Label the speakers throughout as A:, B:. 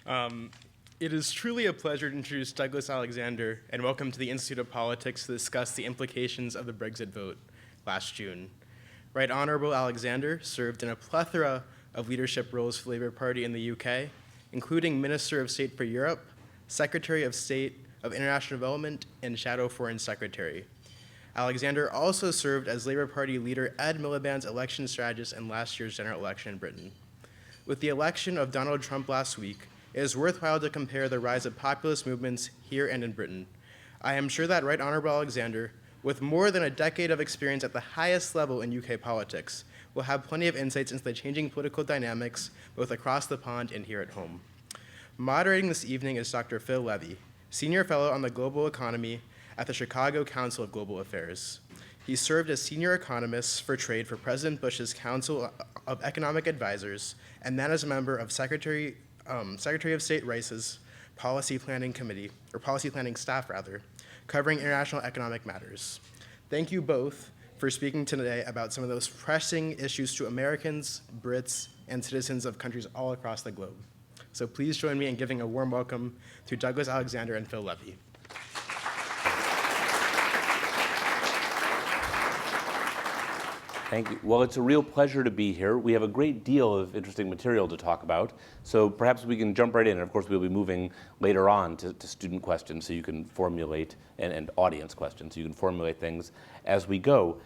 A: It is truly a pleasure to introduce Douglas Alexander and welcome to the Institute of Politics to discuss the implications of the Brexit vote last June. Right Honourable Alexander served in a plethora of leadership roles for the Labour Party in the UK, including Minister of State for Europe, Secretary of State of International Development, and Shadow Foreign Secretary. Alexander also served as Labour Party leader Ed Miliband's election strategist in last year's general election in Britain. With the election of Donald Trump last week, it is worthwhile to compare the rise of populist movements here and in Britain. I am sure that Right Honourable Alexander, with more than a decade of experience at the highest level in UK politics, will have plenty of insights into the changing political dynamics both across the pond and here at home. Moderating this evening is Dr. Phil Levy, Senior Fellow on the Global Economy at the Chicago Council of Global Affairs. He served as Senior Economist for Trade for President Bush's Council of Economic Advisors, and then as a member of Secretary of State Rice's Policy Planning Committee, or Policy Planning Staff rather, covering international economic matters. Thank you both for speaking today about some of those pressing issues to Americans, Brits, and citizens of countries all across the globe. So please join me in giving a warm welcome to Douglas Alexander and Phil Levy.
B: Thank you. Well, it's a real pleasure to be here. We have a great deal of interesting material to talk about, so perhaps we can jump right in. And of course, we'll be moving later on to student questions so you can formulate, and audience questions, so you can formulate things as we go.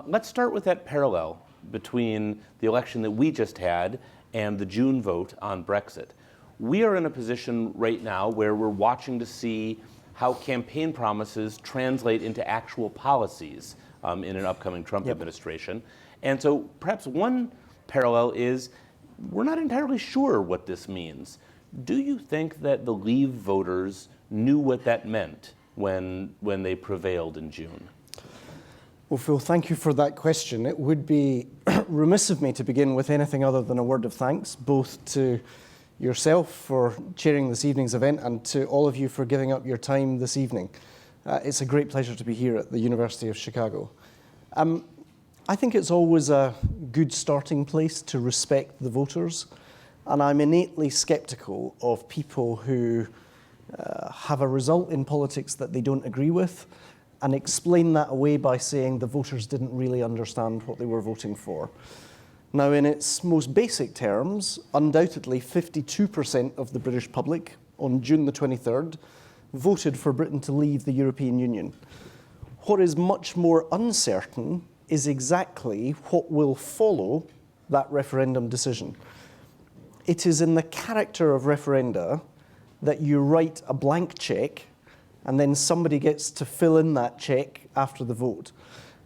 B: Let's start with that parallel between the election that we just had and the June vote on Brexit. We are in a position right now where we're watching to see how campaign promises translate into actual policies in an upcoming Trump administration. And so perhaps one parallel is we're not entirely sure what this means. Do you think that the Leave voters knew what that meant when they prevailed in June?
C: Well, Phil, thank you for that question. It would be remiss of me to begin with anything other than a word of thanks, both to yourself for chairing this evening's event and to all of you for giving up your time this evening. It's a great pleasure to be here at the University of Chicago. I think it's always a good starting place to respect the voters, and I'm innately skeptical of people who have a result in politics that they don't agree with and explain that away by saying the voters didn't really understand what they were voting for. Now, in its most basic terms, undoubtedly 52% of the British public on June the 23rd voted for Britain to leave the European Union. What is much more uncertain is exactly what will follow that referendum decision. It is in the character of referenda that you write a blank check and then somebody gets to fill in that check after the vote.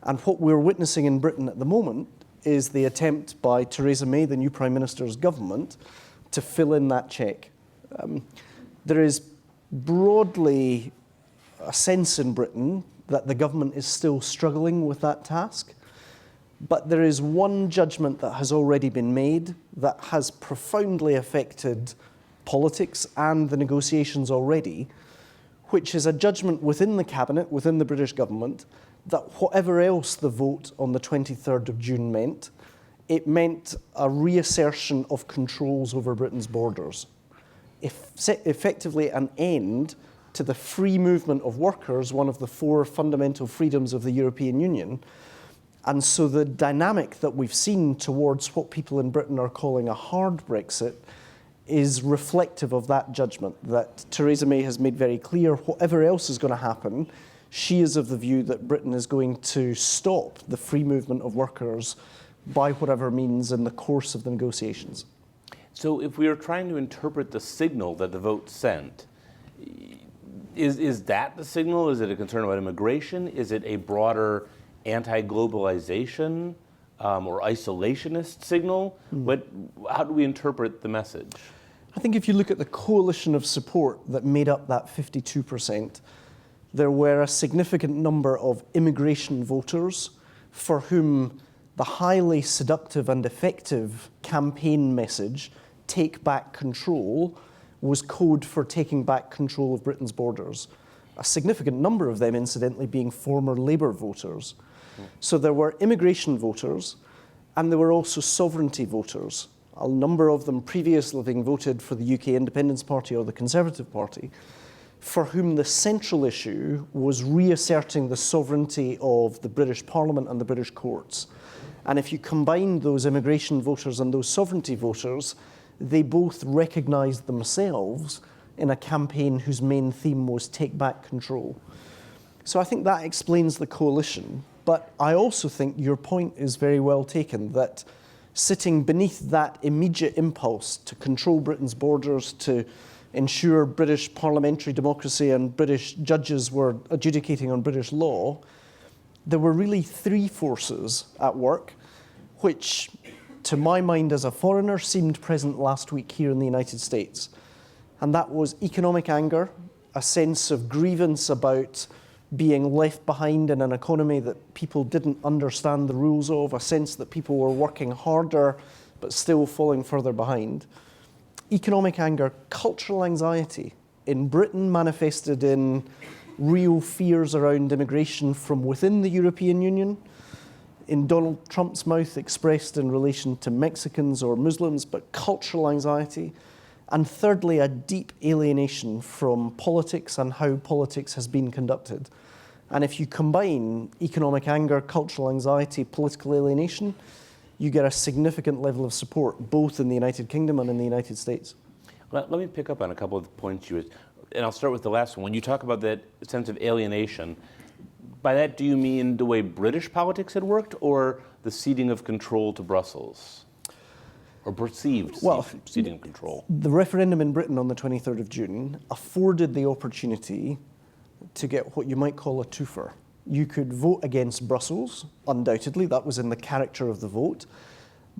C: And what we're witnessing in Britain at the moment is the attempt by Theresa May, the new Prime Minister's government, to fill in that check. There is broadly a sense in Britain that the government is still struggling with that task. But there is one judgment that has already been made that has profoundly affected politics and the negotiations already, which is a judgment within the cabinet, within the British government, that whatever else the vote on the 23rd of June meant, it meant a reassertion of controls over Britain's borders. Effectively an end to the free movement of workers, one of the four fundamental freedoms of the European Union. And so the dynamic that we've seen towards what people in Britain are calling a hard Brexit is reflective of that judgment, that Theresa May has made very clear whatever else is going to happen, she is of the view that Britain is going to stop the free movement of workers by whatever means in the course of the negotiations.
B: So if we are trying to interpret the signal that the vote sent, is that the signal? Is it a concern about immigration? Is it a broader anti-globalization or isolationist signal? How do we interpret the message?
C: I think if you look at the coalition of support that made up that 52%, there were a significant number of immigration voters for whom the highly seductive and effective campaign message, "Take back control," was code for taking back control of Britain's borders. A significant number of them, incidentally, being former Labour voters. So there were immigration voters, and there were also sovereignty voters. a number of them previously having voted for the UK Independence Party or the Conservative Party, for whom the central issue was reasserting the sovereignty of the British Parliament and the British courts. And if you combine those immigration voters and those sovereignty voters, they both recognised themselves in a campaign whose main theme was take back control. So I think that explains the coalition. But I also think your point is very well taken, that sitting beneath that immediate impulse to control Britain's borders, to ensure British parliamentary democracy and British judges were adjudicating on British law, there were really three forces at work, which, to my mind as a foreigner, seemed present last week here in the United States. And that was economic anger, a sense of grievance about being left behind in an economy that people didn't understand the rules of, a sense that people were working harder but still falling further behind. Economic anger, cultural anxiety in Britain manifested in real fears around immigration from within the European Union, in Donald Trump's mouth expressed in relation to Mexicans or Muslims, but cultural anxiety. And thirdly, a deep alienation from politics and how politics has been conducted. And if you combine economic anger, cultural anxiety, political alienation, you get a significant level of support, both in the United Kingdom and in the United States.
B: Let me pick up on a couple of the points and I'll start with the last one. When you talk about that sense of alienation, by that do you mean the way British politics had worked, or the ceding of control to Brussels? Or perceived ceding of control?
C: The referendum in Britain on the 23rd of June afforded the opportunity to get what you might call a twofer. You could vote against Brussels, undoubtedly, that was in the character of the vote,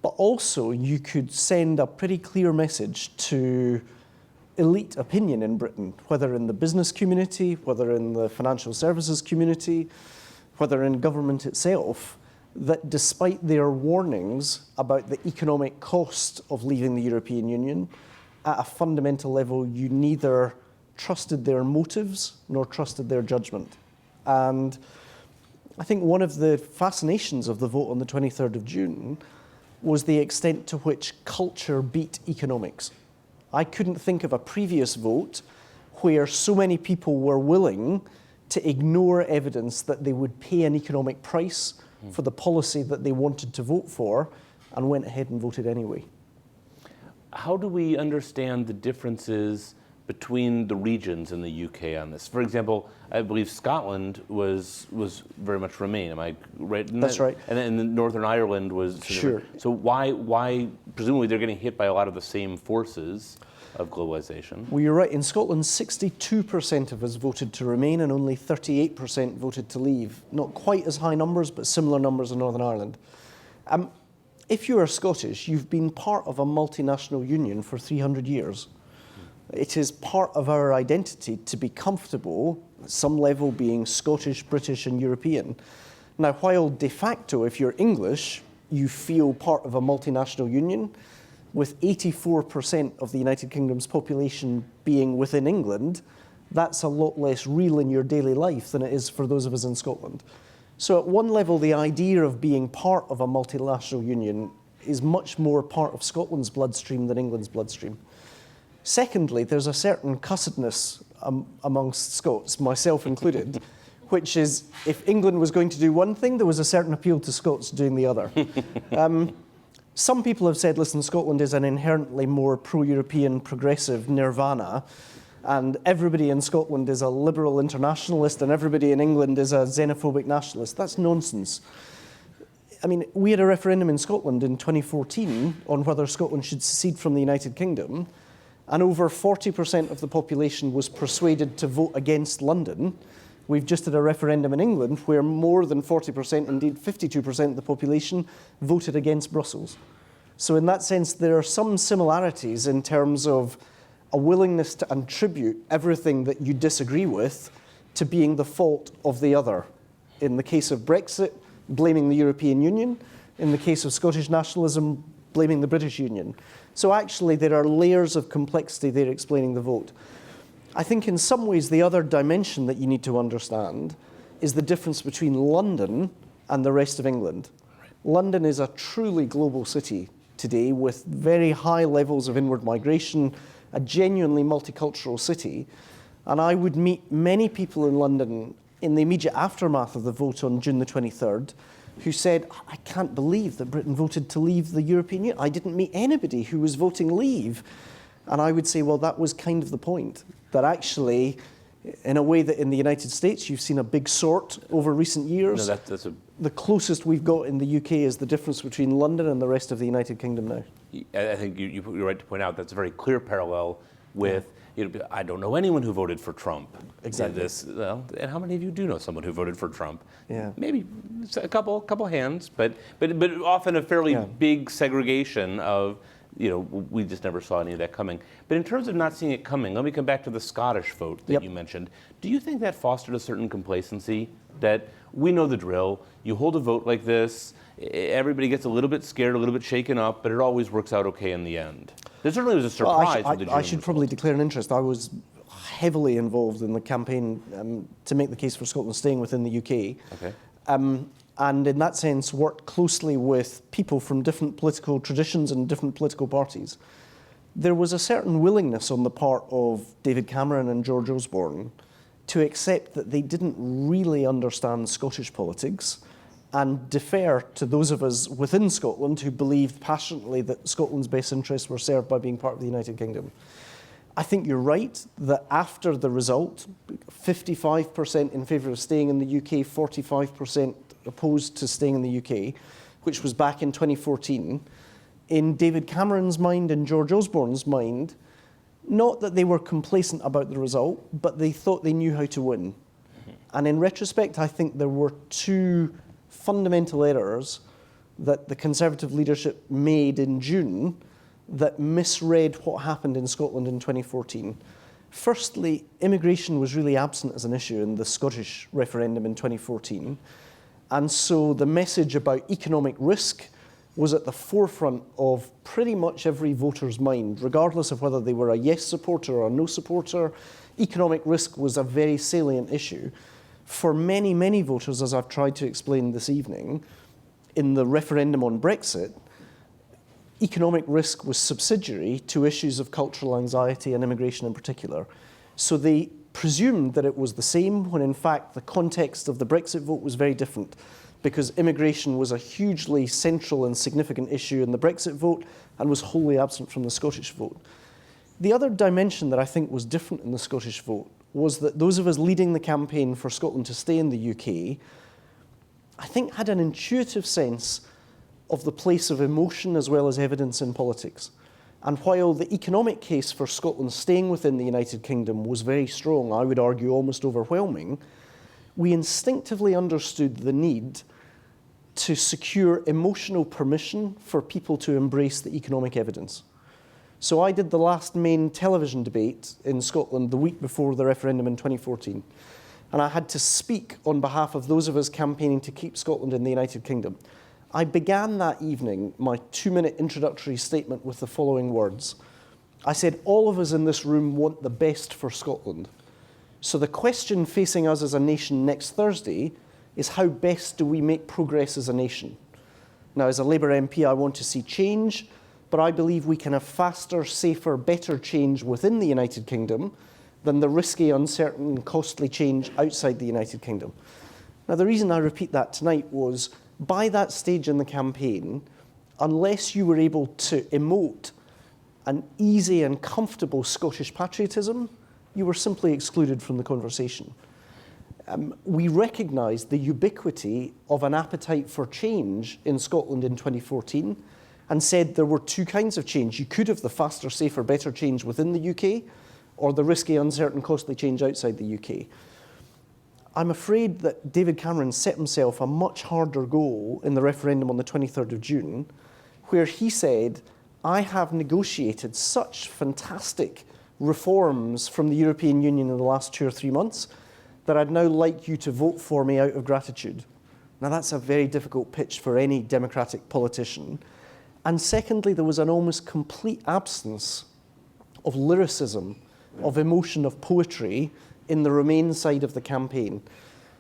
C: but also you could send a pretty clear message to elite opinion in Britain, whether in the business community, whether in the financial services community, whether in government itself, that despite their warnings about the economic cost of leaving the European Union, at a fundamental level, you neither trusted their motives nor trusted their judgment. And I think one of the fascinations of the vote on the 23rd of June was the extent to which culture beat economics. I couldn't think of a previous vote where so many people were willing to ignore evidence that they would pay an economic price for the policy that they wanted to vote for, and went ahead and voted anyway.
B: How do we understand the differences between the regions in the UK on this? For example, I believe Scotland was very much Remain. Am I right?
C: That's right.
B: And then Northern Ireland was
C: Sure.
B: So why? Presumably, they're getting hit by a lot of the same forces of globalization.
C: Well, you're right. In Scotland, 62% of us voted to remain and only 38% voted to leave. Not quite as high numbers, but similar numbers in Northern Ireland. If you are Scottish, you've been part of a multinational union for 300 years. It is part of our identity to be comfortable, at some level being Scottish, British, and European. Now, while de facto, if you're English, you feel part of a multinational union, with 84% of the United Kingdom's population being within England, that's a lot less real in your daily life than it is for those of us in Scotland. So at one level, the idea of being part of a multinational union is much more part of Scotland's bloodstream than England's bloodstream. Secondly, there's a certain cussedness amongst Scots, myself included, which is if England was going to do one thing, there was a certain appeal to Scots doing the other. Some people have said, listen, Scotland is an inherently more pro-European, progressive nirvana, and everybody in Scotland is a liberal internationalist, and everybody in England is a xenophobic nationalist. That's nonsense. I mean, we had a referendum in Scotland in 2014 on whether Scotland should secede from the United Kingdom, and over 40% of the population was persuaded to vote against London. We've just had a referendum in England where more than 40%, indeed 52% of the population voted against Brussels. So in that sense, there are some similarities in terms of a willingness to attribute everything that you disagree with to being the fault of the other. In the case of Brexit, blaming the European Union. In the case of Scottish nationalism, blaming the British Union. So actually, there are layers of complexity there explaining the vote. I think in some ways the other dimension that you need to understand is the difference between London and the rest of England. Right. London is a truly global city today with very high levels of inward migration, a genuinely multicultural city. And I would meet many people in London in the immediate aftermath of the vote on June the 23rd who said, I can't believe that Britain voted to leave the European Union. I didn't meet anybody who was voting leave. And I would say, well, that was kind of the point, that actually, in a way that in the United States you've seen a big sort over recent years, the closest we've got in the UK is the difference between London and the rest of the United Kingdom now.
B: I think you're right to point out that's a very clear parallel with, I don't know anyone who voted for Trump.
C: Exactly.
B: And how many of you do know someone who voted for Trump?
C: Yeah.
B: Maybe a couple hands, but often a fairly big segregation of, we just never saw any of that coming. But in terms of not seeing it coming, let me come back to the Scottish vote that you mentioned. Do you think that fostered a certain complacency that we know the drill? You hold a vote like this, everybody gets a little bit scared, a little bit shaken up, but it always works out okay in the end. There certainly was a surprise with the June
C: I should probably declare an interest. I was heavily involved in the campaign to make the case for Scotland staying within the UK.
B: Okay.
C: And in that sense, worked closely with people from different political traditions and different political parties. There was a certain willingness on the part of David Cameron and George Osborne to accept that they didn't really understand Scottish politics and defer to those of us within Scotland who believed passionately that Scotland's best interests were served by being part of the United Kingdom. I think you're right that after the result, 55% in favour of staying in the UK, 45% opposed to staying in the UK, which was back in 2014, in David Cameron's mind and George Osborne's mind, not that they were complacent about the result, but they thought they knew how to win. And in retrospect, I think there were two fundamental errors that the Conservative leadership made in June that misread what happened in Scotland in 2014. Firstly, immigration was really absent as an issue in the Scottish referendum in 2014. And so the message about economic risk was at the forefront of pretty much every voter's mind, regardless of whether they were a yes supporter or a no supporter. Economic risk was a very salient issue. For many, many voters, as I've tried to explain this evening, in the referendum on Brexit, economic risk was subsidiary to issues of cultural anxiety and immigration in particular. So they presumed that it was the same, when in fact the context of the Brexit vote was very different, because immigration was a hugely central and significant issue in the Brexit vote and was wholly absent from the Scottish vote. The other dimension that I think was different in the Scottish vote was that those of us leading the campaign for Scotland to stay in the UK, I think had an intuitive sense of the place of emotion as well as evidence in politics. And while the economic case for Scotland staying within the United Kingdom was very strong, I would argue almost overwhelming, we instinctively understood the need to secure emotional permission for people to embrace the economic evidence. So I did the last main television debate in Scotland the week before the referendum in 2014. And I had to speak on behalf of those of us campaigning to keep Scotland in the United Kingdom. I began that evening my 2-minute introductory statement with the following words. I said, all of us in this room want the best for Scotland. So the question facing us as a nation next Thursday is how best do we make progress as a nation? Now, as a Labour MP, I want to see change, but I believe we can have faster, safer, better change within the United Kingdom than the risky, uncertain, costly change outside the United Kingdom. Now, the reason I repeat that tonight was, by that stage in the campaign, unless you were able to emote an easy and comfortable Scottish patriotism, you were simply excluded from the conversation. We recognised the ubiquity of an appetite for change in Scotland in 2014 and said there were two kinds of change. You could have the faster, safer, better change within the UK or the risky, uncertain, costly change outside the UK. I'm afraid that David Cameron set himself a much harder goal in the referendum on the 23rd of June, where he said, I have negotiated such fantastic reforms from the European Union in the last 2 or 3 months that I'd now like you to vote for me out of gratitude. Now, that's a very difficult pitch for any democratic politician. And secondly, there was an almost complete absence of lyricism, of emotion, of poetry in the Remain side of the campaign.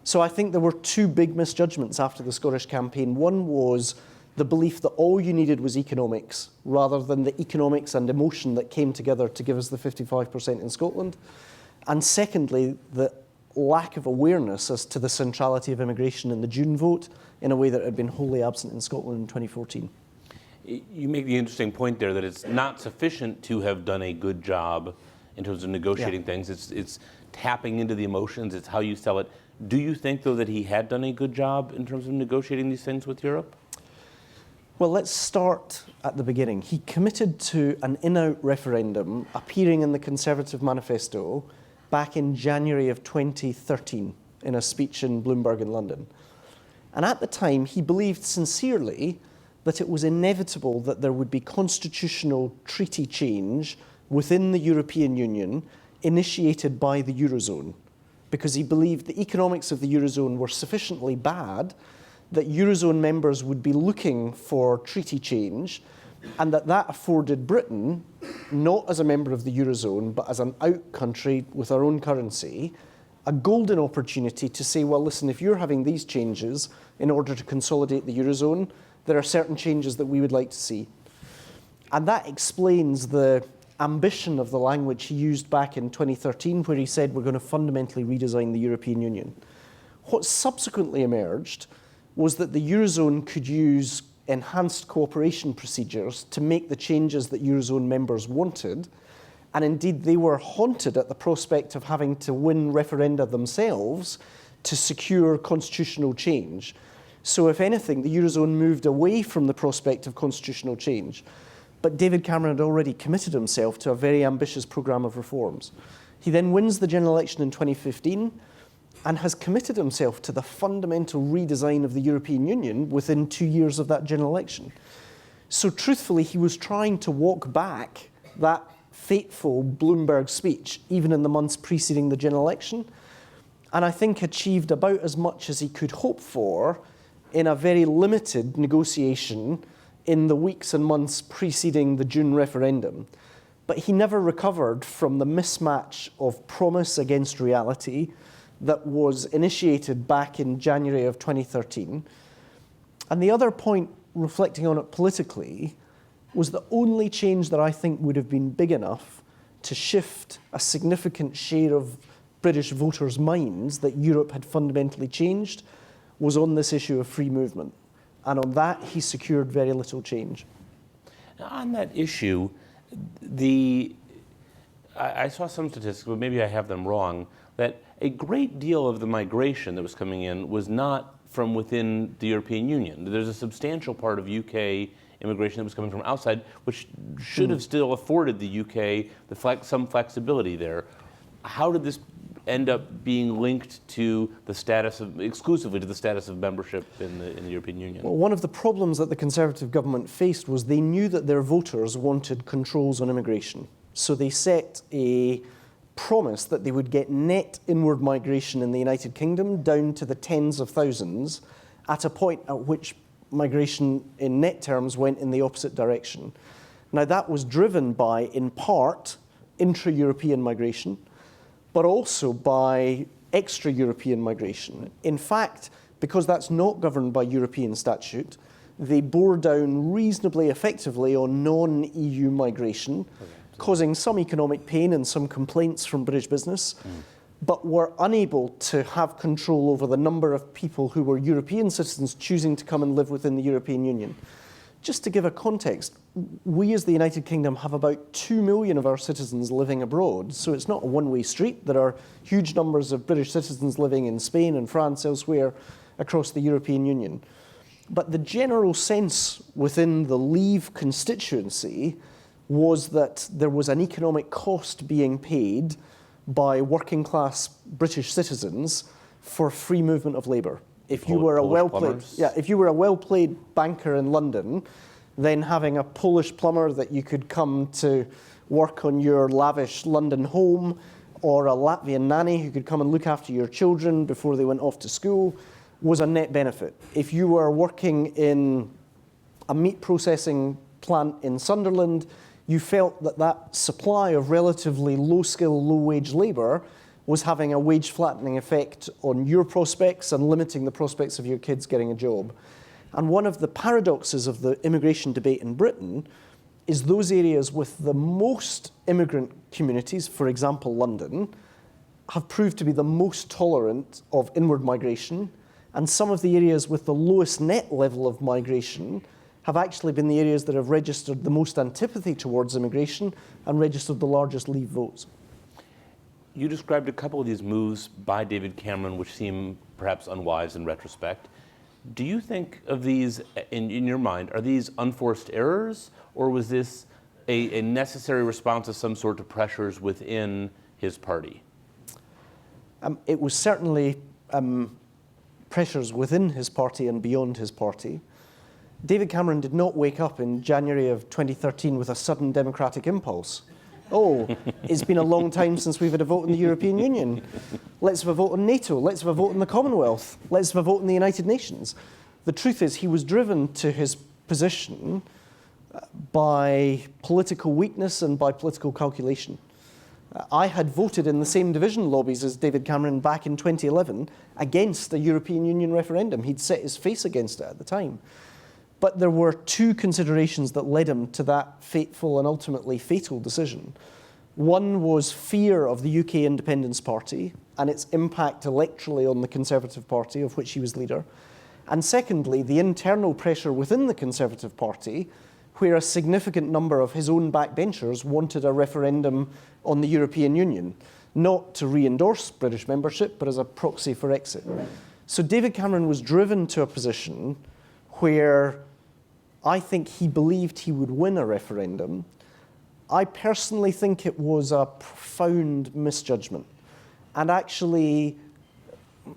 C: So I think there were two big misjudgments after the Scottish campaign. One was the belief that all you needed was economics, rather than the economics and emotion that came together to give us the 55% in Scotland. And secondly, the lack of awareness as to the centrality of immigration in the June vote in a way that had been wholly absent in Scotland in 2014.
B: You make the interesting point there that it's not sufficient to have done a good job in terms of negotiating things. It's tapping into the emotions. It's how you sell it. Do you think, though, that he had done a good job in terms of negotiating these things with Europe?
C: Well, let's start at the beginning. He committed to an in-out referendum appearing in the Conservative manifesto back in January of 2013 in a speech in Bloomberg in London. And at the time, he believed sincerely that it was inevitable that there would be constitutional treaty change within the European Union initiated by the Eurozone, because he believed the economics of the Eurozone were sufficiently bad that Eurozone members would be looking for treaty change, and that afforded Britain, not as a member of the Eurozone, but as an out country with our own currency, a golden opportunity to say, well, listen, if you're having these changes in order to consolidate the Eurozone, there are certain changes that we would like to see. And that explains the ambition of the language he used back in 2013, where he said we're going to fundamentally redesign the European Union. What subsequently emerged was that the Eurozone could use enhanced cooperation procedures to make the changes that Eurozone members wanted, and indeed they were haunted at the prospect of having to win referenda themselves to secure constitutional change. So if anything, the Eurozone moved away from the prospect of constitutional change. But David Cameron had already committed himself to a very ambitious programme of reforms. He then wins the general election in 2015 and has committed himself to the fundamental redesign of the European Union within 2 years of that general election. So truthfully, he was trying to walk back that fateful Bloomberg speech, even in the months preceding the general election, and I think achieved about as much as he could hope for in a very limited negotiation in the weeks and months preceding the June referendum. But he never recovered from the mismatch of promise against reality that was initiated back in January of 2013. And the other point, reflecting on it politically, was the only change that I think would have been big enough to shift a significant share of British voters' minds that Europe had fundamentally changed was on this issue of free movement. And on that, he secured very little change.
B: On that issue, I saw some statistics, but maybe I have them wrong, that a great deal of the migration that was coming in was not from within the European Union. There's a substantial part of UK immigration that was coming from outside, which should have still afforded the UK some flexibility there. How did this end up being linked to the status of, exclusively to the status of membership in the European Union?
C: Well, one of the problems that the Conservative government faced was they knew that their voters wanted controls on immigration. So they set a promise that they would get net inward migration in the United Kingdom down to the tens of thousands at a point at which migration in net terms went in the opposite direction. Now that was driven by, in part, intra-European migration, but also by extra-European migration. In fact, because that's not governed by European statute, they bore down reasonably effectively on non-EU migration, causing some economic pain and some complaints from British business, but were unable to have control over the number of people who were European citizens choosing to come and live within the European Union. Just to give a context, we as the United Kingdom have about 2 million of our citizens living abroad, so it's not a one-way street. There are huge numbers of British citizens living in Spain and France, elsewhere across the European Union. But the general sense within the Leave constituency was that there was an economic cost being paid by working class British citizens for free movement of labour. If you were a well-paid banker in London, then having a Polish plumber that you could come to work on your lavish London home, or a Latvian nanny who could come and look after your children before they went off to school, was a net benefit. If you were working in a meat processing plant in Sunderland, you felt that that supply of relatively low-skill, low-wage labour was having a wage flattening effect on your prospects and limiting the prospects of your kids getting a job. And one of the paradoxes of the immigration debate in Britain is those areas with the most immigrant communities, for example, London, have proved to be the most tolerant of inward migration, and some of the areas with the lowest net level of migration have actually been the areas that have registered the most antipathy towards immigration and registered the largest leave votes.
B: You described a couple of these moves by David Cameron which seem perhaps unwise in retrospect. Do you think of these, in your mind, are these unforced errors, or was this a necessary response to some sort of pressures within his party?
C: It was certainly pressures within his party and beyond his party. David Cameron did not wake up in January of 2013 with a sudden democratic impulse. Oh, it's been a long time since we've had a vote in the European Union. Let's have a vote on NATO. Let's have a vote in the Commonwealth. Let's have a vote in the United Nations. The truth is, he was driven to his position by political weakness and by political calculation. I had voted in the same division lobbies as David Cameron back in 2011 against a European Union referendum. He'd set his face against it at the time. But there were two considerations that led him to that fateful and ultimately fatal decision. One was fear of the UK Independence Party and its impact electorally on the Conservative Party, of which he was leader. And secondly, the internal pressure within the Conservative Party, where a significant number of his own backbenchers wanted a referendum on the European Union, not to re-endorse British membership, but as a proxy for exit. So David Cameron was driven to a position where I think he believed he would win a referendum. I personally think it was a profound misjudgment and actually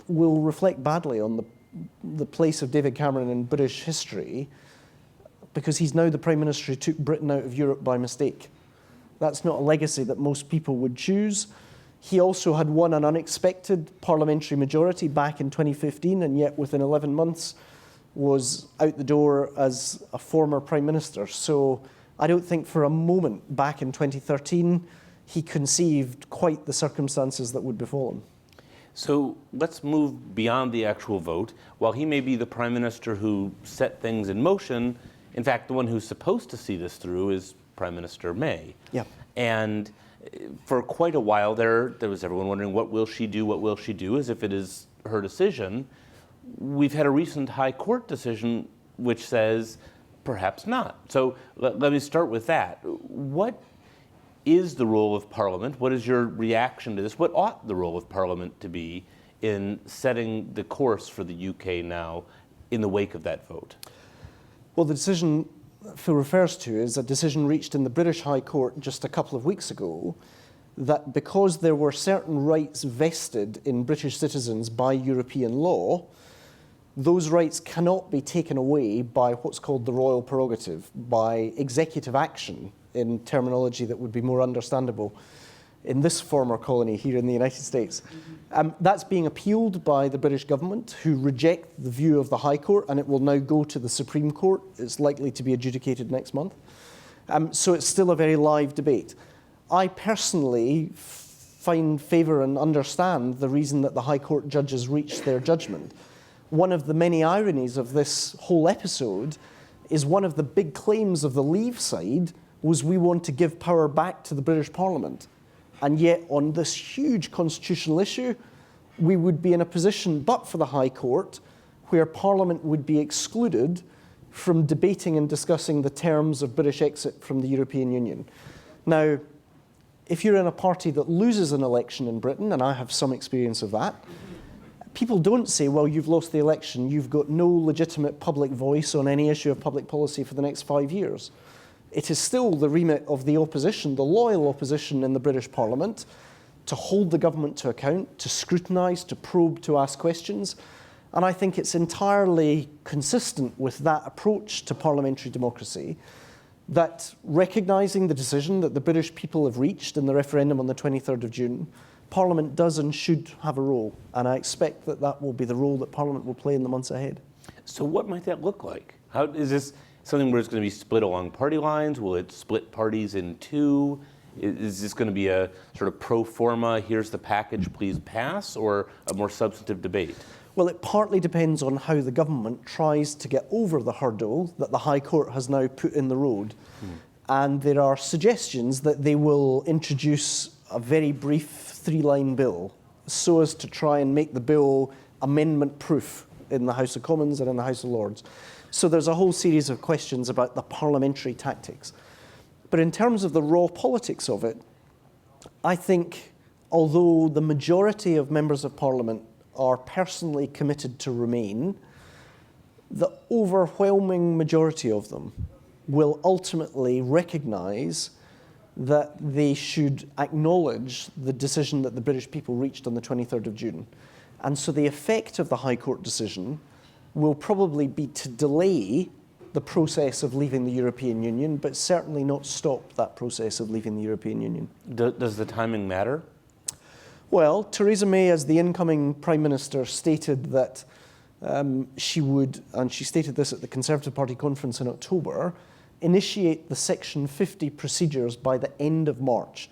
C: will reflect badly on the place of David Cameron in British history, because he's now the Prime Minister who took Britain out of Europe by mistake. That's not a legacy that most people would choose. He also had won an unexpected parliamentary majority back in 2015, and yet within 11 months was out the door as a former Prime Minister. So I don't think for a moment back in 2013 he conceived quite the circumstances that would befall him.
B: So let's move beyond the actual vote. While he may be the Prime Minister who set things in motion, in fact, the one who's supposed to see this through is Prime Minister May.
C: Yeah.
B: And for quite a while there was everyone wondering, what will she do, as if it is her decision. We've had a recent High Court decision which says perhaps not. So let me start with that. What is the role of Parliament? What is your reaction to this? What ought the role of Parliament to be in setting the course for the UK now in the wake of that vote?
C: Well, the decision Phil refers to is a decision reached in the British High Court just a couple of weeks ago, that because there were certain rights vested in British citizens by European law, those rights cannot be taken away by what's called the royal prerogative, by executive action, in terminology that would be more understandable in this former colony here in the United States. That's being appealed by the British government, who reject the view of the High Court, and it will now go to the Supreme Court. It's likely to be adjudicated next month. So it's still a very live debate. I personally find favour and understand the reason that the High Court judges reached their judgment. One of the many ironies of this whole episode is one of the big claims of the Leave side was we want to give power back to the British Parliament. And yet on this huge constitutional issue, we would be in a position, but for the High Court, where Parliament would be excluded from debating and discussing the terms of British exit from the European Union. Now, if you're in a party that loses an election in Britain, and I have some experience of that, people don't say, well, you've lost the election, you've got no legitimate public voice on any issue of public policy for the next 5 years. It is still the remit of the opposition, the loyal opposition in the British Parliament, to hold the government to account, to scrutinise, to probe, to ask questions. And I think it's entirely consistent with that approach to parliamentary democracy that, recognising the decision that the British people have reached in the referendum on the 23rd of June, Parliament does and should have a role. And I expect that that will be the role that Parliament will play in the months ahead.
B: So what might that look like? How is this something where it's going to be split along party lines? Will it split parties in two? Is this going to be a sort of pro forma, here's the package, please pass, or a more substantive debate?
C: Well, it partly depends on how the government tries to get over the hurdle that the High Court has now put in the road. And there are suggestions that they will introduce a very brief 3-line bill so as to try and make the bill amendment-proof in the House of Commons and in the House of Lords. So there's a whole series of questions about the parliamentary tactics. But in terms of the raw politics of it, I think although the majority of members of Parliament are personally committed to remain, the overwhelming majority of them will ultimately recognise that they should acknowledge the decision that the British people reached on the 23rd of June. And so the effect of the High Court decision will probably be to delay the process of leaving the European Union, but certainly not stop that process of leaving the European Union.
B: Does the timing matter?
C: Well, Theresa May, as the incoming Prime Minister, stated that she would, and she stated this at the Conservative Party conference in October, initiate the Section 50 procedures by the end of March.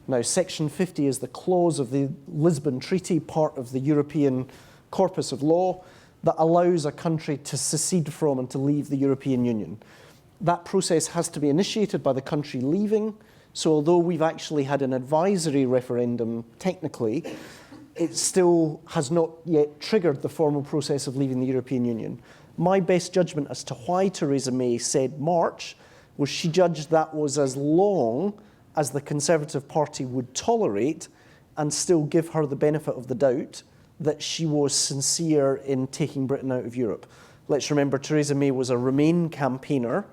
C: Now, Section 50 is the clause of the Lisbon Treaty, part of the European corpus of law, that allows a country to secede from and to leave the European Union. That process has to be initiated by the country leaving, so although we've actually had an advisory referendum, technically, it still has not yet triggered the formal process of leaving the European Union. My best judgment as to why Theresa May said March was she judged that was as long as the Conservative Party would tolerate and still give her the benefit of the doubt that she was sincere in taking Britain out of Europe. Let's remember Theresa May was a Remain campaigner,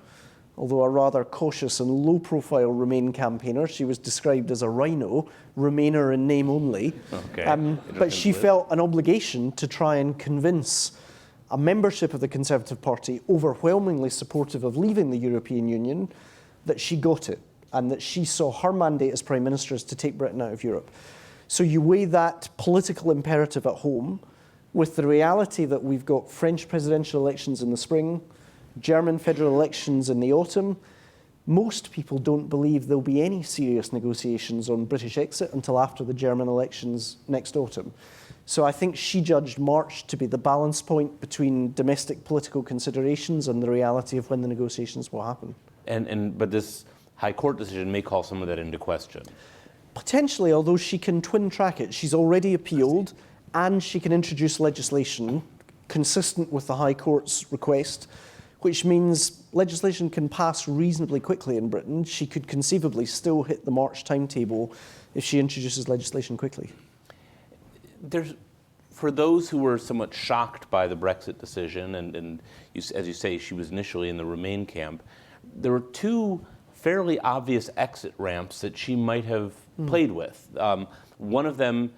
C: although a rather cautious and low-profile Remain campaigner. She was described as a rhino, Remainer in name only.
B: Okay.
C: But she felt an obligation to try and convince a membership of the Conservative Party, overwhelmingly supportive of leaving the European Union, that she got it, and that she saw her mandate as Prime Minister as to take Britain out of Europe. So you weigh that political imperative at home with the reality that we've got French presidential elections in the spring, German federal elections in the autumn. Most people don't believe there'll be any serious negotiations on British exit until after the German elections next autumn. So I think she judged March to be the balance point between domestic political considerations and the reality of when the negotiations will happen.
B: But this High Court decision may call some of that into question.
C: Potentially, although she can twin track it. She's already appealed and she can introduce legislation consistent with the High Court's request, which means legislation can pass reasonably quickly in Britain. She could conceivably still hit the March timetable if she introduces legislation quickly.
B: For those who were somewhat shocked by the Brexit decision, and as you say, she was initially in the Remain camp, there were two fairly obvious exit ramps that she might have played with. One of them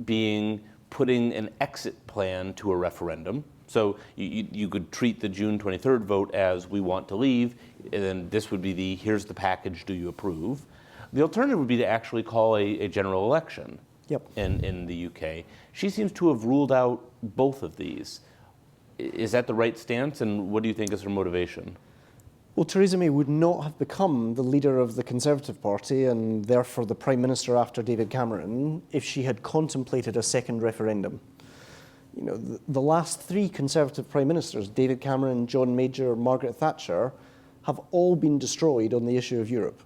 B: being putting an exit plan to a referendum. So you could treat the June 23rd vote as we want to leave, and then this would be the here's the package, do you approve? The alternative would be to actually call a general election.
C: Yep.
B: In the UK. She seems to have ruled out both of these. Is that the right stance, and what do you think is her motivation?
C: Well, Theresa May would not have become the leader of the Conservative Party and therefore the Prime Minister after David Cameron if she had contemplated a second referendum. You know, the last three Conservative Prime Ministers, David Cameron, John Major, Margaret Thatcher, have all been destroyed on the issue of Europe.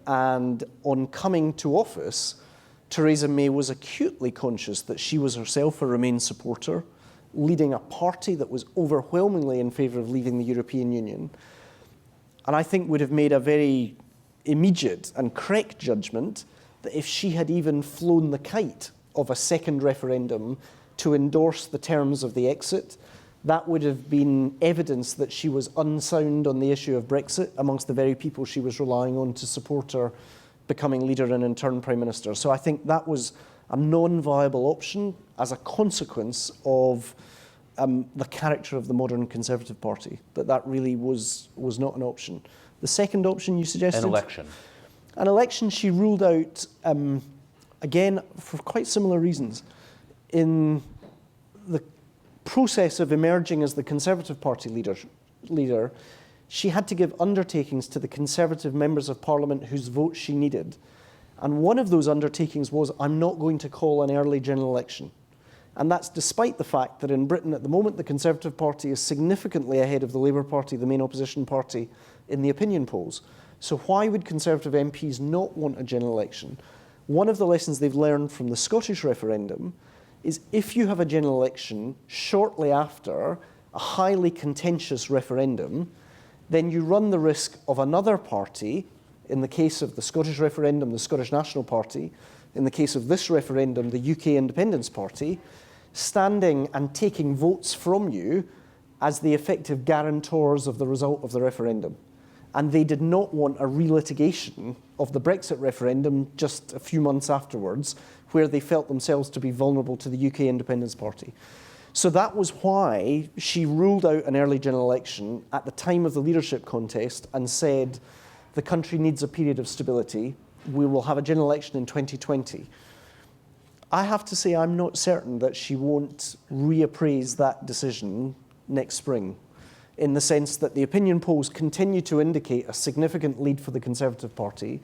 C: And on coming to office, Theresa May was acutely conscious that she was herself a Remain supporter, leading a party that was overwhelmingly in favour of leaving the European Union, and I think would have made a very immediate and correct judgment that if she had even flown the kite of a second referendum to endorse the terms of the exit, that would have been evidence that she was unsound on the issue of Brexit amongst the very people she was relying on to support her becoming leader and in turn Prime Minister. So I think that was a non-viable option as a consequence of the character of the modern Conservative Party, that really was not an option. The second option you suggested?
B: An election.
C: An election she ruled out, again, for quite similar reasons. In the process of emerging as the Conservative Party leader, she had to give undertakings to the Conservative members of Parliament whose votes she needed. And one of those undertakings was, I'm not going to call an early general election. And that's despite the fact that in Britain at the moment, the Conservative Party is significantly ahead of the Labour Party, the main opposition party, in the opinion polls. So why would Conservative MPs not want a general election? One of the lessons they've learned from the Scottish referendum is if you have a general election shortly after a highly contentious referendum, then you run the risk of another party, in the case of the Scottish referendum, the Scottish National Party, in the case of this referendum, the UK Independence Party, standing and taking votes from you as the effective guarantors of the result of the referendum. And they did not want a relitigation of the Brexit referendum just a few months afterwards, where they felt themselves to be vulnerable to the UK Independence Party. So that was why she ruled out an early general election at the time of the leadership contest and said, the country needs a period of stability. We will have a general election in 2020. I have to say I'm not certain that she won't reappraise that decision next spring, in the sense that the opinion polls continue to indicate a significant lead for the Conservative Party.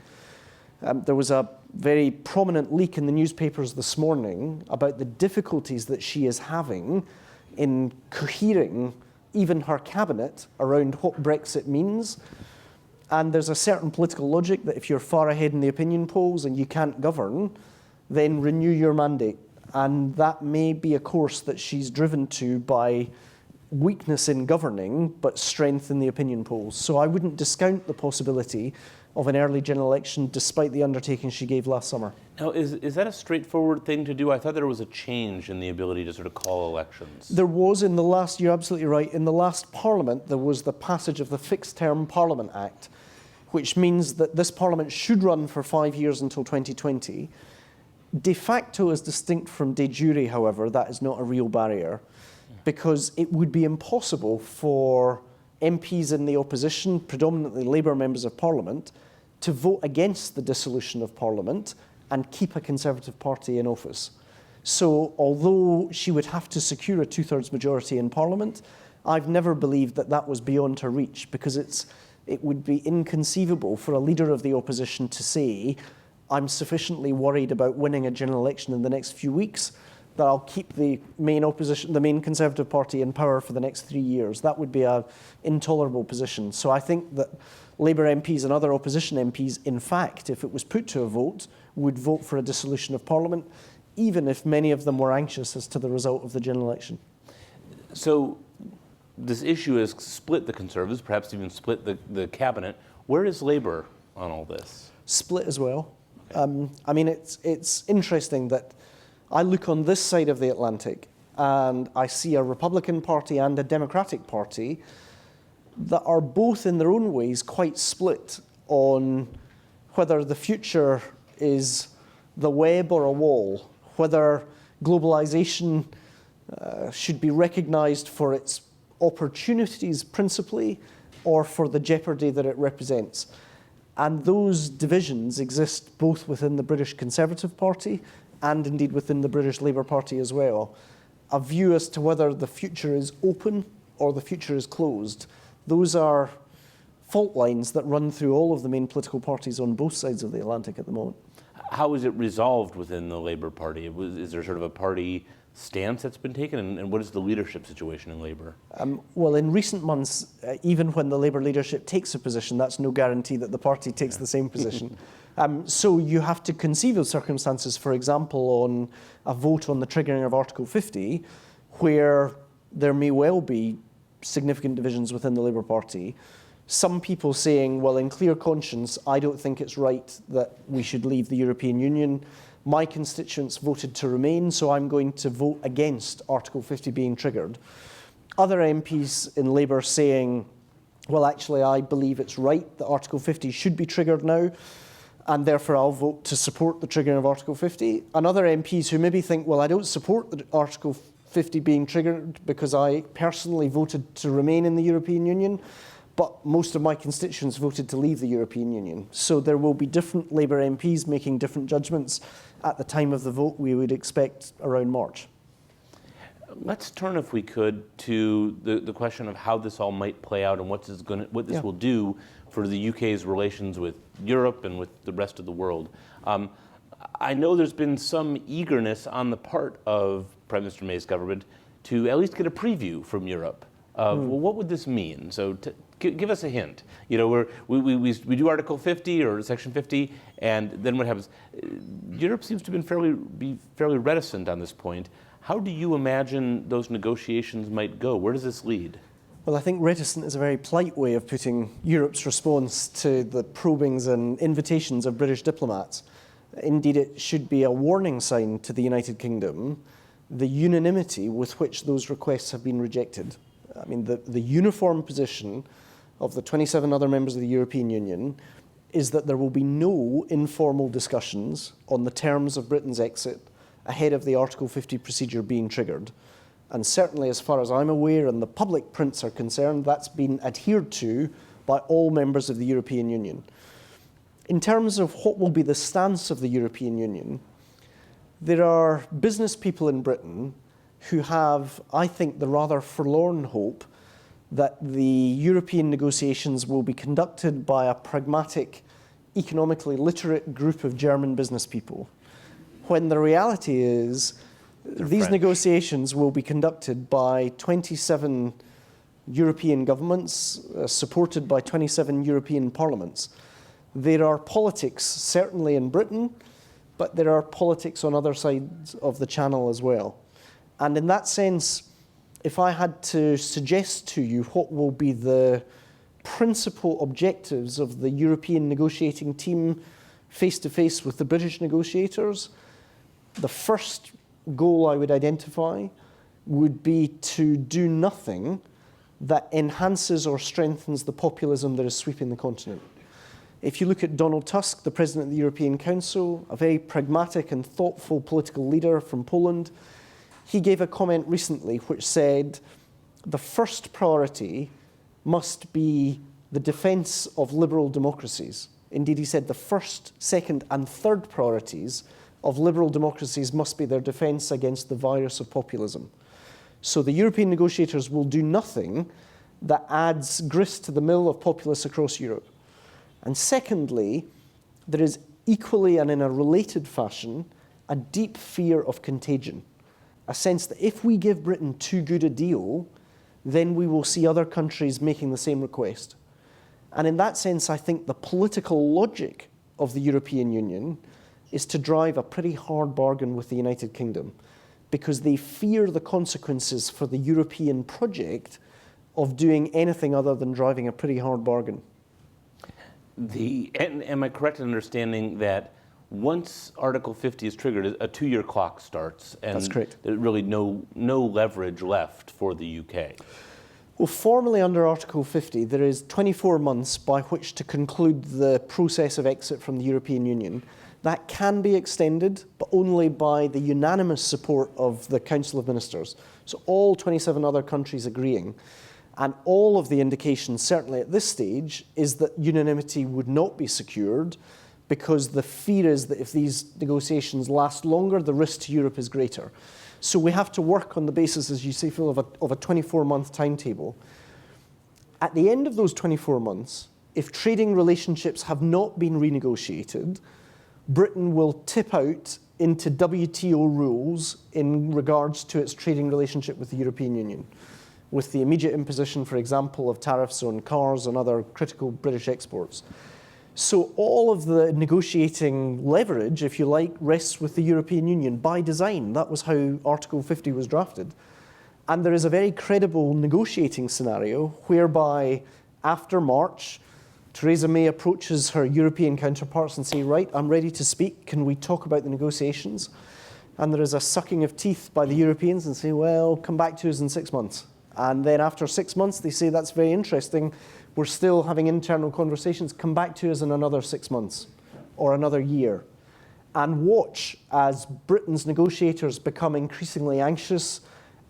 C: There was a very prominent leak in the newspapers this morning about the difficulties that she is having in cohering even her cabinet around what Brexit means. And there's a certain political logic that if you're far ahead in the opinion polls and you can't govern, then renew your mandate. And that may be a course that she's driven to by weakness in governing, but strength in the opinion polls. So I wouldn't discount the possibility of an early general election, despite the undertaking she gave last summer.
B: Now, is that a straightforward thing to do? I thought there was a change in the ability to sort of call elections.
C: There was in the last, you're absolutely right, in the last Parliament, there was the passage of the Fixed Term Parliament Act, which means that this Parliament should run for 5 years until 2020. De facto, as distinct from de jure, however, that is not a real barrier, because it would be impossible for MPs in the opposition, predominantly Labour members of Parliament, to vote against the dissolution of Parliament and keep a Conservative Party in office. So although she would have to secure a two-thirds majority in Parliament, I've never believed that that was beyond her reach, because it would be inconceivable for a leader of the opposition to say, I'm sufficiently worried about winning a general election in the next few weeks that I'll keep the main opposition, the main Conservative Party in power for the next 3 years. That would be an intolerable position. So I think that Labour MPs and other opposition MPs, in fact, if it was put to a vote, would vote for a dissolution of Parliament, even if many of them were anxious as to the result of the general election.
B: So this issue has split the Conservatives, perhaps even split the cabinet. Where is Labour on all this?
C: Split as well. Okay. I mean, it's interesting that I look on this side of the Atlantic and I see a Republican Party and a Democratic Party that are both in their own ways quite split on whether the future is the web or a wall, whether globalization should be recognized for its opportunities principally or for the jeopardy that it represents. And those divisions exist both within the British Conservative Party and indeed within the British Labour Party as well. A view as to whether the future is open or the future is closed. Those are fault lines that run through all of the main political parties on both sides of the Atlantic at the moment.
B: How is it resolved within the Labour Party? Is there sort of a party stance that's been taken, and what is the leadership situation in Labour?
C: Well, in recent months, even when the Labour leadership takes a position, that's no guarantee that the party takes the same position. So you have to conceive of circumstances, for example, on a vote on the triggering of Article 50, where there may well be significant divisions within the Labour Party. Some people saying, well, in clear conscience, I don't think it's right that we should leave the European Union. My constituents voted to remain, so I'm going to vote against Article 50 being triggered. Other MPs in Labour saying, well, actually, I believe it's right that Article 50 should be triggered now, and therefore I'll vote to support the triggering of Article 50. And other MPs who maybe think, well, I don't support the Article 50 being triggered because I personally voted to remain in the European Union, but most of my constituents voted to leave the European Union. So there will be different Labour MPs making different judgments at the time of the vote we would expect around March.
B: Let's turn, if we could, to the question of how this all might play out and what this will do for the UK's relations with Europe and with the rest of the world. I know there's been some eagerness on the part of Prime Minister May's government to at least get a preview from Europe of, well, what would this mean? So give us a hint. You know, we do Article 50 or Section 50, and then what happens? Europe seems to have been fairly reticent on this point. How do you imagine those negotiations might go? Where does this lead?
C: Well, I think reticent is a very polite way of putting Europe's response to the probings and invitations of British diplomats. Indeed, it should be a warning sign to the United Kingdom, the unanimity with which those requests have been rejected. I mean, the uniform position of the 27 other members of the European Union is that there will be no informal discussions on the terms of Britain's exit ahead of the Article 50 procedure being triggered. And certainly, as far as I'm aware and the public prints are concerned, that's been adhered to by all members of the European Union. In terms of what will be the stance of the European Union, there are business people in Britain who have, I think, the rather forlorn hope that the European negotiations will be conducted by a pragmatic, economically literate group of German business people, when the reality is these negotiations will be conducted by 27 European governments, supported by 27 European parliaments. There are politics, certainly in Britain, but there are politics on other sides of the channel as well. And in that sense, if I had to suggest to you what will be the principal objectives of the European negotiating team face-to-face with the British negotiators, the first goal I would identify would be to do nothing that enhances or strengthens the populism that is sweeping the continent. If you look at Donald Tusk, the President of the European Council, a very pragmatic and thoughtful political leader from Poland, he gave a comment recently which said the first priority must be the defense of liberal democracies. Indeed, he said the first, second, and third priorities of liberal democracies must be their defense against the virus of populism. So the European negotiators will do nothing that adds grist to the mill of populists across Europe. And secondly, there is equally and in a related fashion a deep fear of contagion, a sense that if we give Britain too good a deal, then we will see other countries making the same request. And in that sense, I think the political logic of the European Union is to drive a pretty hard bargain with the United Kingdom, because they fear the consequences for the European project of doing anything other than driving a pretty hard bargain.
B: Am I correct in understanding that once Article 50 is triggered, a 2-year clock starts? And
C: that's correct.
B: There's really no leverage left for the UK.
C: Well, formally under Article 50, there is 24 months by which to conclude the process of exit from the European Union. That can be extended, but only by the unanimous support of the Council of Ministers. So all 27 other countries agreeing. And all of the indications, certainly at this stage, is that unanimity would not be secured, because the fear is that if these negotiations last longer, the risk to Europe is greater. So we have to work on the basis, as you say, Phil, of a 24-month timetable. At the end of those 24 months, if trading relationships have not been renegotiated, Britain will tip out into WTO rules in regards to its trading relationship with the European Union, with the immediate imposition, for example, of tariffs on cars and other critical British exports. So all of the negotiating leverage, if you like, rests with the European Union by design. That was how Article 50 was drafted. And there is a very credible negotiating scenario whereby after March, Theresa May approaches her European counterparts and say, right, I'm ready to speak. Can we talk about the negotiations? And there is a sucking of teeth by the Europeans and say, well, come back to us in 6 months. And then after 6 months, they say, that's very interesting. We're still having internal conversations. Come back to us in another 6 months or another year. And watch as Britain's negotiators become increasingly anxious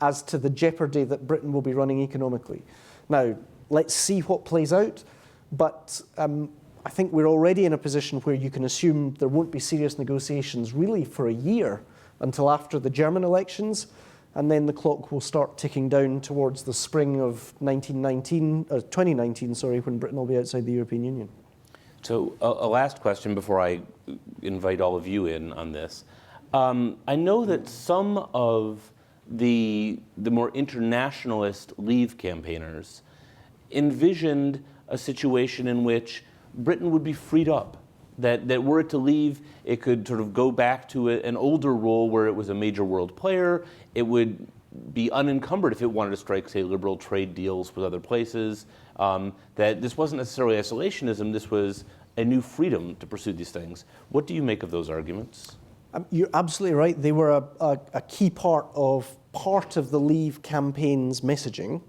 C: as to the jeopardy that Britain will be running economically. Now, let's see what plays out. But I think we're already in a position where you can assume there won't be serious negotiations really for a year until after the German elections. And then the clock will start ticking down towards the spring of 2019, when Britain will be outside the European Union.
B: So a last question before I invite all of you in on this. I know that some of the more internationalist Leave campaigners envisioned a situation in which Britain would be freed up. That were it to leave, it could sort of go back to an older role where it was a major world player. It would be unencumbered if it wanted to strike, say, liberal trade deals with other places. That this wasn't necessarily isolationism, this was a new freedom to pursue these things. What do you make of those arguments?
C: You're absolutely right. They were a key part of the Leave campaign's messaging.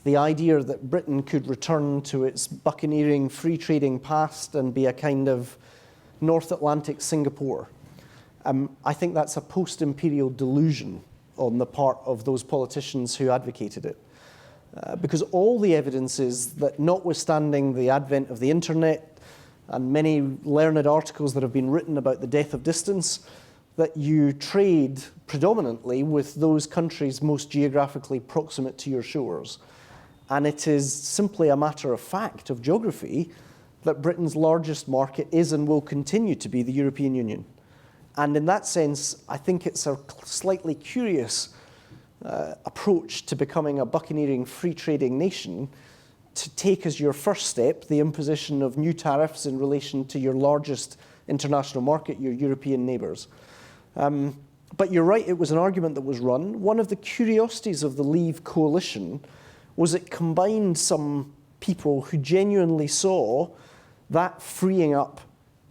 C: The idea that Britain could return to its buccaneering, free trading past and be a kind of North Atlantic Singapore. I think that's a post-imperial delusion on the part of those politicians who advocated it. Because all the evidence is that, notwithstanding the advent of the internet and many learned articles that have been written about the death of distance, that you trade predominantly with those countries most geographically proximate to your shores. And it is simply a matter of fact, of geography, that Britain's largest market is and will continue to be the European Union. And in that sense, I think it's a slightly curious approach to becoming a buccaneering, free trading nation, to take as your first step the imposition of new tariffs in relation to your largest international market, your European neighbours. But you're right, it was an argument that was run. One of the curiosities of the Leave coalition was it combined some people who genuinely saw that freeing up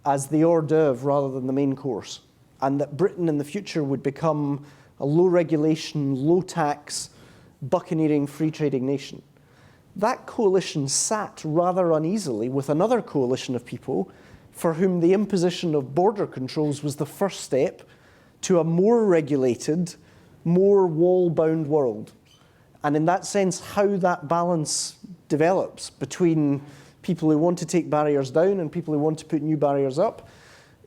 C: as the hors d'oeuvre rather than the main course, and that Britain in the future would become a low regulation, low tax, buccaneering, free trading nation. That coalition sat rather uneasily with another coalition of people for whom the imposition of border controls was the first step to a more regulated, more wall-bound world. And in that sense, how that balance develops between people who want to take barriers down and people who want to put new barriers up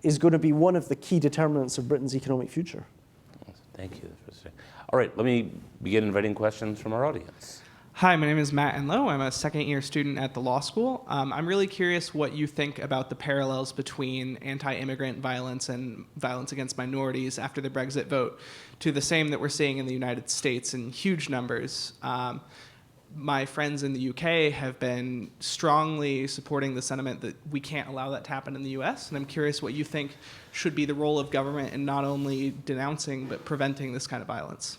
C: is going to be one of the key determinants of Britain's economic future.
B: Thank you. All right, let me begin inviting questions from our audience.
D: Hi, my name is Matt Enlow. I'm a second-year student at the law school. I'm really curious what you think about the parallels between anti-immigrant violence and violence against minorities after the Brexit vote to the same that we're seeing in the United States in huge numbers. My friends in the UK have been strongly supporting the sentiment that we can't allow that to happen in the US, and I'm curious what you think should be the role of government in not only denouncing but preventing this kind of violence.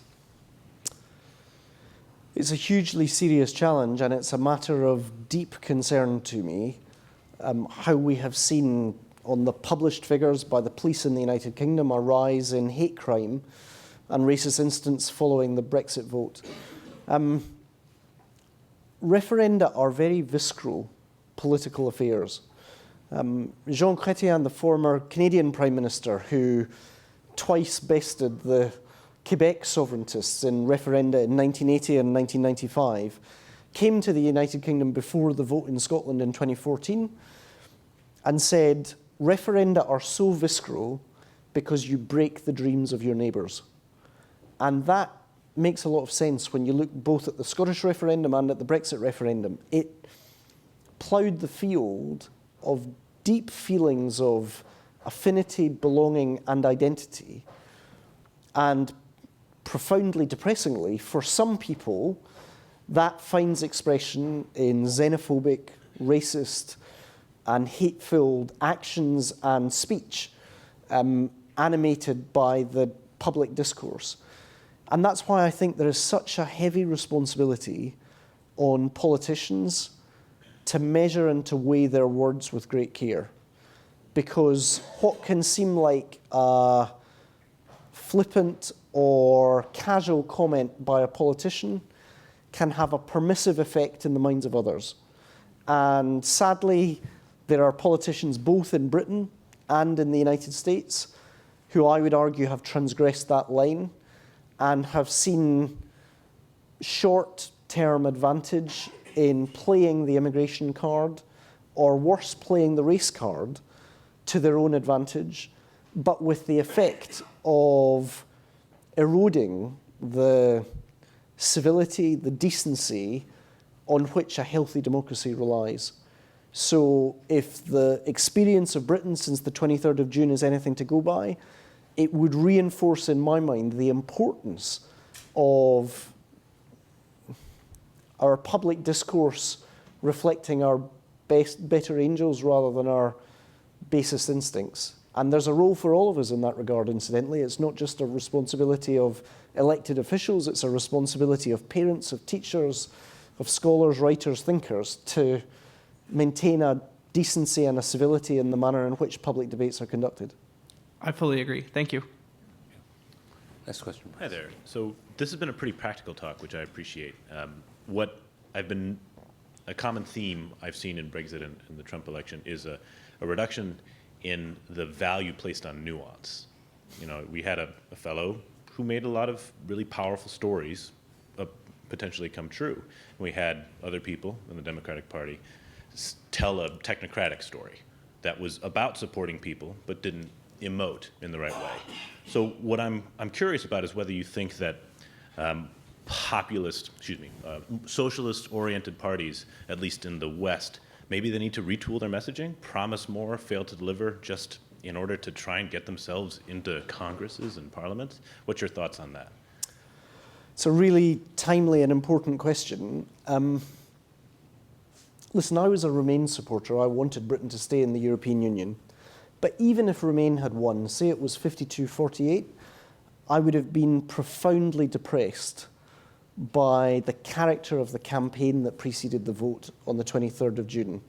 C: It's a hugely serious challenge, and it's a matter of deep concern to me how we have seen on the published figures by the police in the United Kingdom a rise in hate crime and racist incidents following the Brexit vote. Referenda are very visceral political affairs. Jean Chrétien, the former Canadian Prime Minister, who twice bested the Quebec sovereigntists in referenda in 1980 and 1995, came to the United Kingdom before the vote in Scotland in 2014 and said, referenda are so visceral because you break the dreams of your neighbours. And that makes a lot of sense when you look both at the Scottish referendum and at the Brexit referendum. It ploughed the field of deep feelings of affinity, belonging, and identity. And profoundly depressingly, for some people, that finds expression in xenophobic, racist, and hate-filled actions and speech animated by the public discourse. And that's why I think there is such a heavy responsibility on politicians to measure and to weigh their words with great care. Because what can seem like a flippant or casual comment by a politician can have a permissive effect in the minds of others. And sadly, there are politicians both in Britain and in the United States who I would argue have transgressed that line and have seen short-term advantage in playing the immigration card, or worse, playing the race card to their own advantage, but with the effect of eroding the civility, the decency on which a healthy democracy relies. So if the experience of Britain since the 23rd of June is anything to go by, it would reinforce in my mind the importance of our public discourse reflecting our better angels rather than our basest instincts. And there's a role for all of us in that regard, incidentally. It's not just a responsibility of elected officials, it's a responsibility of parents, of teachers, of scholars, writers, thinkers, to maintain a decency and a civility in the manner in which public debates are conducted.
D: I fully agree. Thank you.
B: Next question.
E: Hi there. So this has been a pretty practical talk, which I appreciate. A common theme I've seen in Brexit and the Trump election is a reduction in the value placed on nuance. You know, we had a fellow who made a lot of really powerful stories potentially come true. We had other people in the Democratic Party tell a technocratic story that was about supporting people but didn't emote in the right way. So what I'm curious about is whether you think that socialist-oriented parties, at least in the West, maybe they need to retool their messaging, promise more, fail to deliver, just in order to try and get themselves into Congresses and parliaments. What's your thoughts on that?
C: It's a really timely and important question. Listen, I was a Remain supporter. I wanted Britain to stay in the European Union. But even if Remain had won, say it was 52-48, I would have been profoundly depressed by the character of the campaign that preceded the vote on the 23rd of June.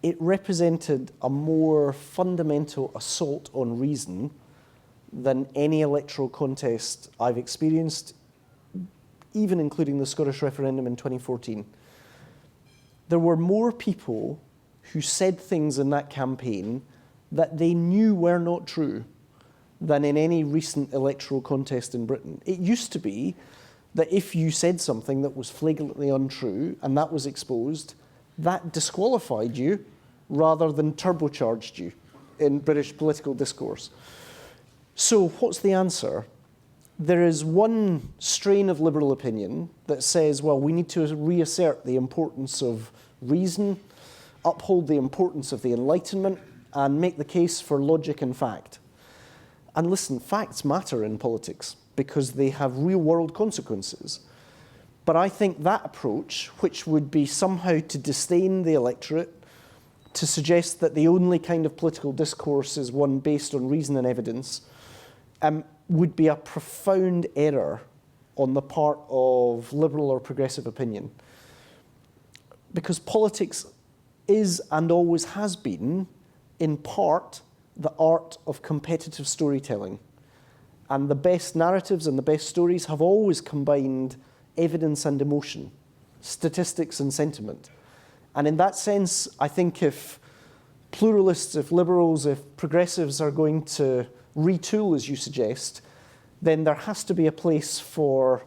C: It represented a more fundamental assault on reason than any electoral contest I've experienced, even including the Scottish referendum in 2014. There were more people who said things in that campaign that they knew were not true than in any recent electoral contest in Britain. It used to be that if you said something that was flagrantly untrue and that was exposed, that disqualified you rather than turbocharged you in British political discourse. So what's the answer? There is one strain of liberal opinion that says, well, we need to reassert the importance of reason, uphold the importance of the Enlightenment, and make the case for logic and fact. And listen, facts matter in politics because they have real-world consequences. But I think that approach, which would be somehow to disdain the electorate, to suggest that the only kind of political discourse is one based on reason and evidence, would be a profound error on the part of liberal or progressive opinion. Because politics is and always has been, in part, the art of competitive storytelling. And the best narratives and the best stories have always combined evidence and emotion, statistics and sentiment. And in that sense, I think if pluralists, if liberals, if progressives are going to retool, as you suggest, then there has to be a place for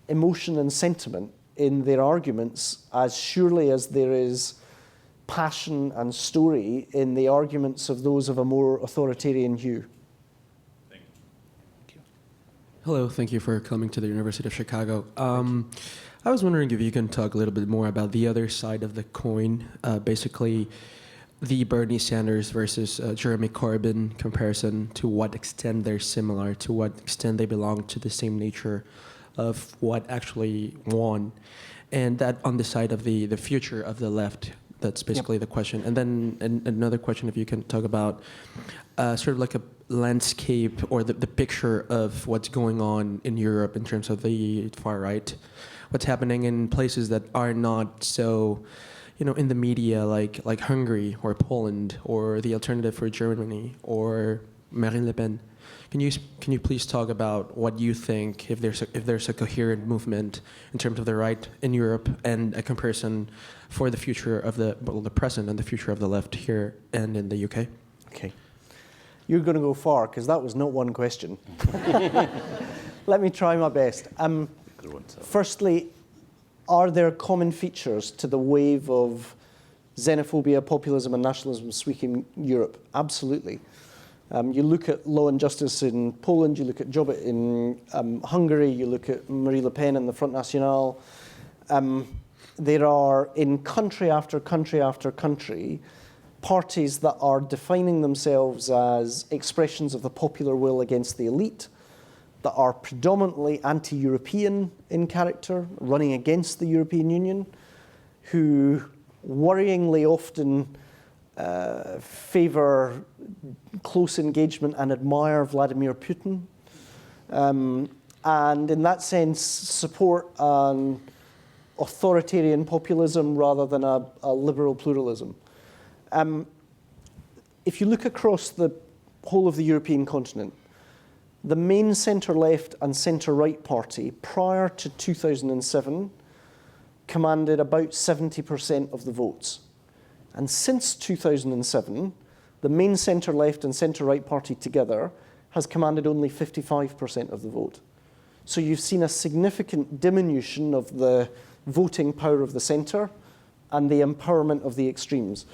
C: emotion and sentiment in their arguments as surely as there is passion and story in the arguments of those of a more authoritarian hue.
E: Thank you.
F: Hello, thank you for coming to the University of Chicago. I was wondering if you can talk a little bit more about the other side of the coin, basically the Bernie Sanders versus Jeremy Corbyn comparison, to what extent they're similar, to what extent they belong to the same nature of what actually won, and that on the side of the future of the left. That's basically the question. And then another question, if you can talk about sort of like a landscape or the picture of what's going on in Europe in terms of the far right, what's happening in places that are not so, in the media, like Hungary or Poland or the alternative for Germany or Marine Le Pen. Can you please talk about what you think, if there's a coherent movement in terms of the right in Europe and a comparison for the future of the present and the future of the left here and in the UK?
C: Okay. You're going to go far, because that was not one question. Let me try my best. Firstly, are there common features to the wave of xenophobia, populism, and nationalism sweeping Europe? Absolutely. You look at Law and Justice in Poland, you look at Jobbik in Hungary, you look at Marie Le Pen and the Front National. there are, in country after country after country, parties that are defining themselves as expressions of the popular will against the elite, that are predominantly anti-European in character, running against the European Union, who worryingly often favour close engagement and admire Vladimir Putin, and in that sense support an authoritarian populism rather than a liberal pluralism. If you look across the whole of the European continent, the main centre-left and centre-right party prior to 2007 commanded about 70% of the votes. And since 2007, the main centre-left and centre-right party together has commanded only 55% of the vote. So you've seen a significant diminution of the voting power of the centre and the empowerment of the extremes.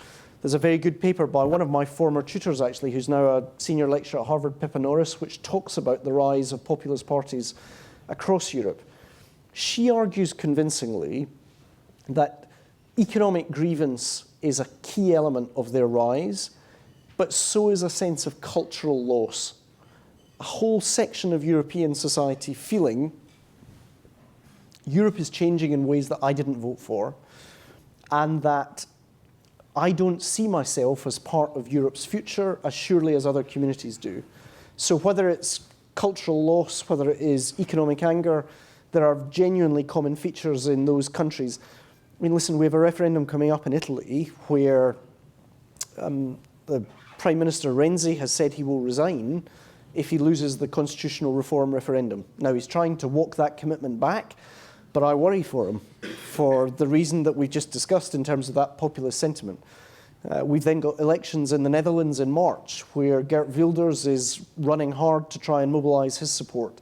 C: There's a very good paper by one of my former tutors, actually, who's now a senior lecturer at Harvard, Pippa Norris, which talks about the rise of populist parties across Europe. She argues convincingly that economic grievance is a key element of their rise, but so is a sense of cultural loss. A whole section of European society feeling Europe is changing in ways that I didn't vote for, and that I don't see myself as part of Europe's future as surely as other communities do. So whether it's cultural loss, whether it is economic anger, there are genuinely common features in those countries. I mean, listen, we have a referendum coming up in Italy where the Prime Minister Renzi has said he will resign if he loses the constitutional reform referendum. Now, he's trying to walk that commitment back, but I worry for him for the reason that we just discussed in terms of that populist sentiment. We've then got elections in the Netherlands in March, where Geert Wilders is running hard to try and mobilise his support.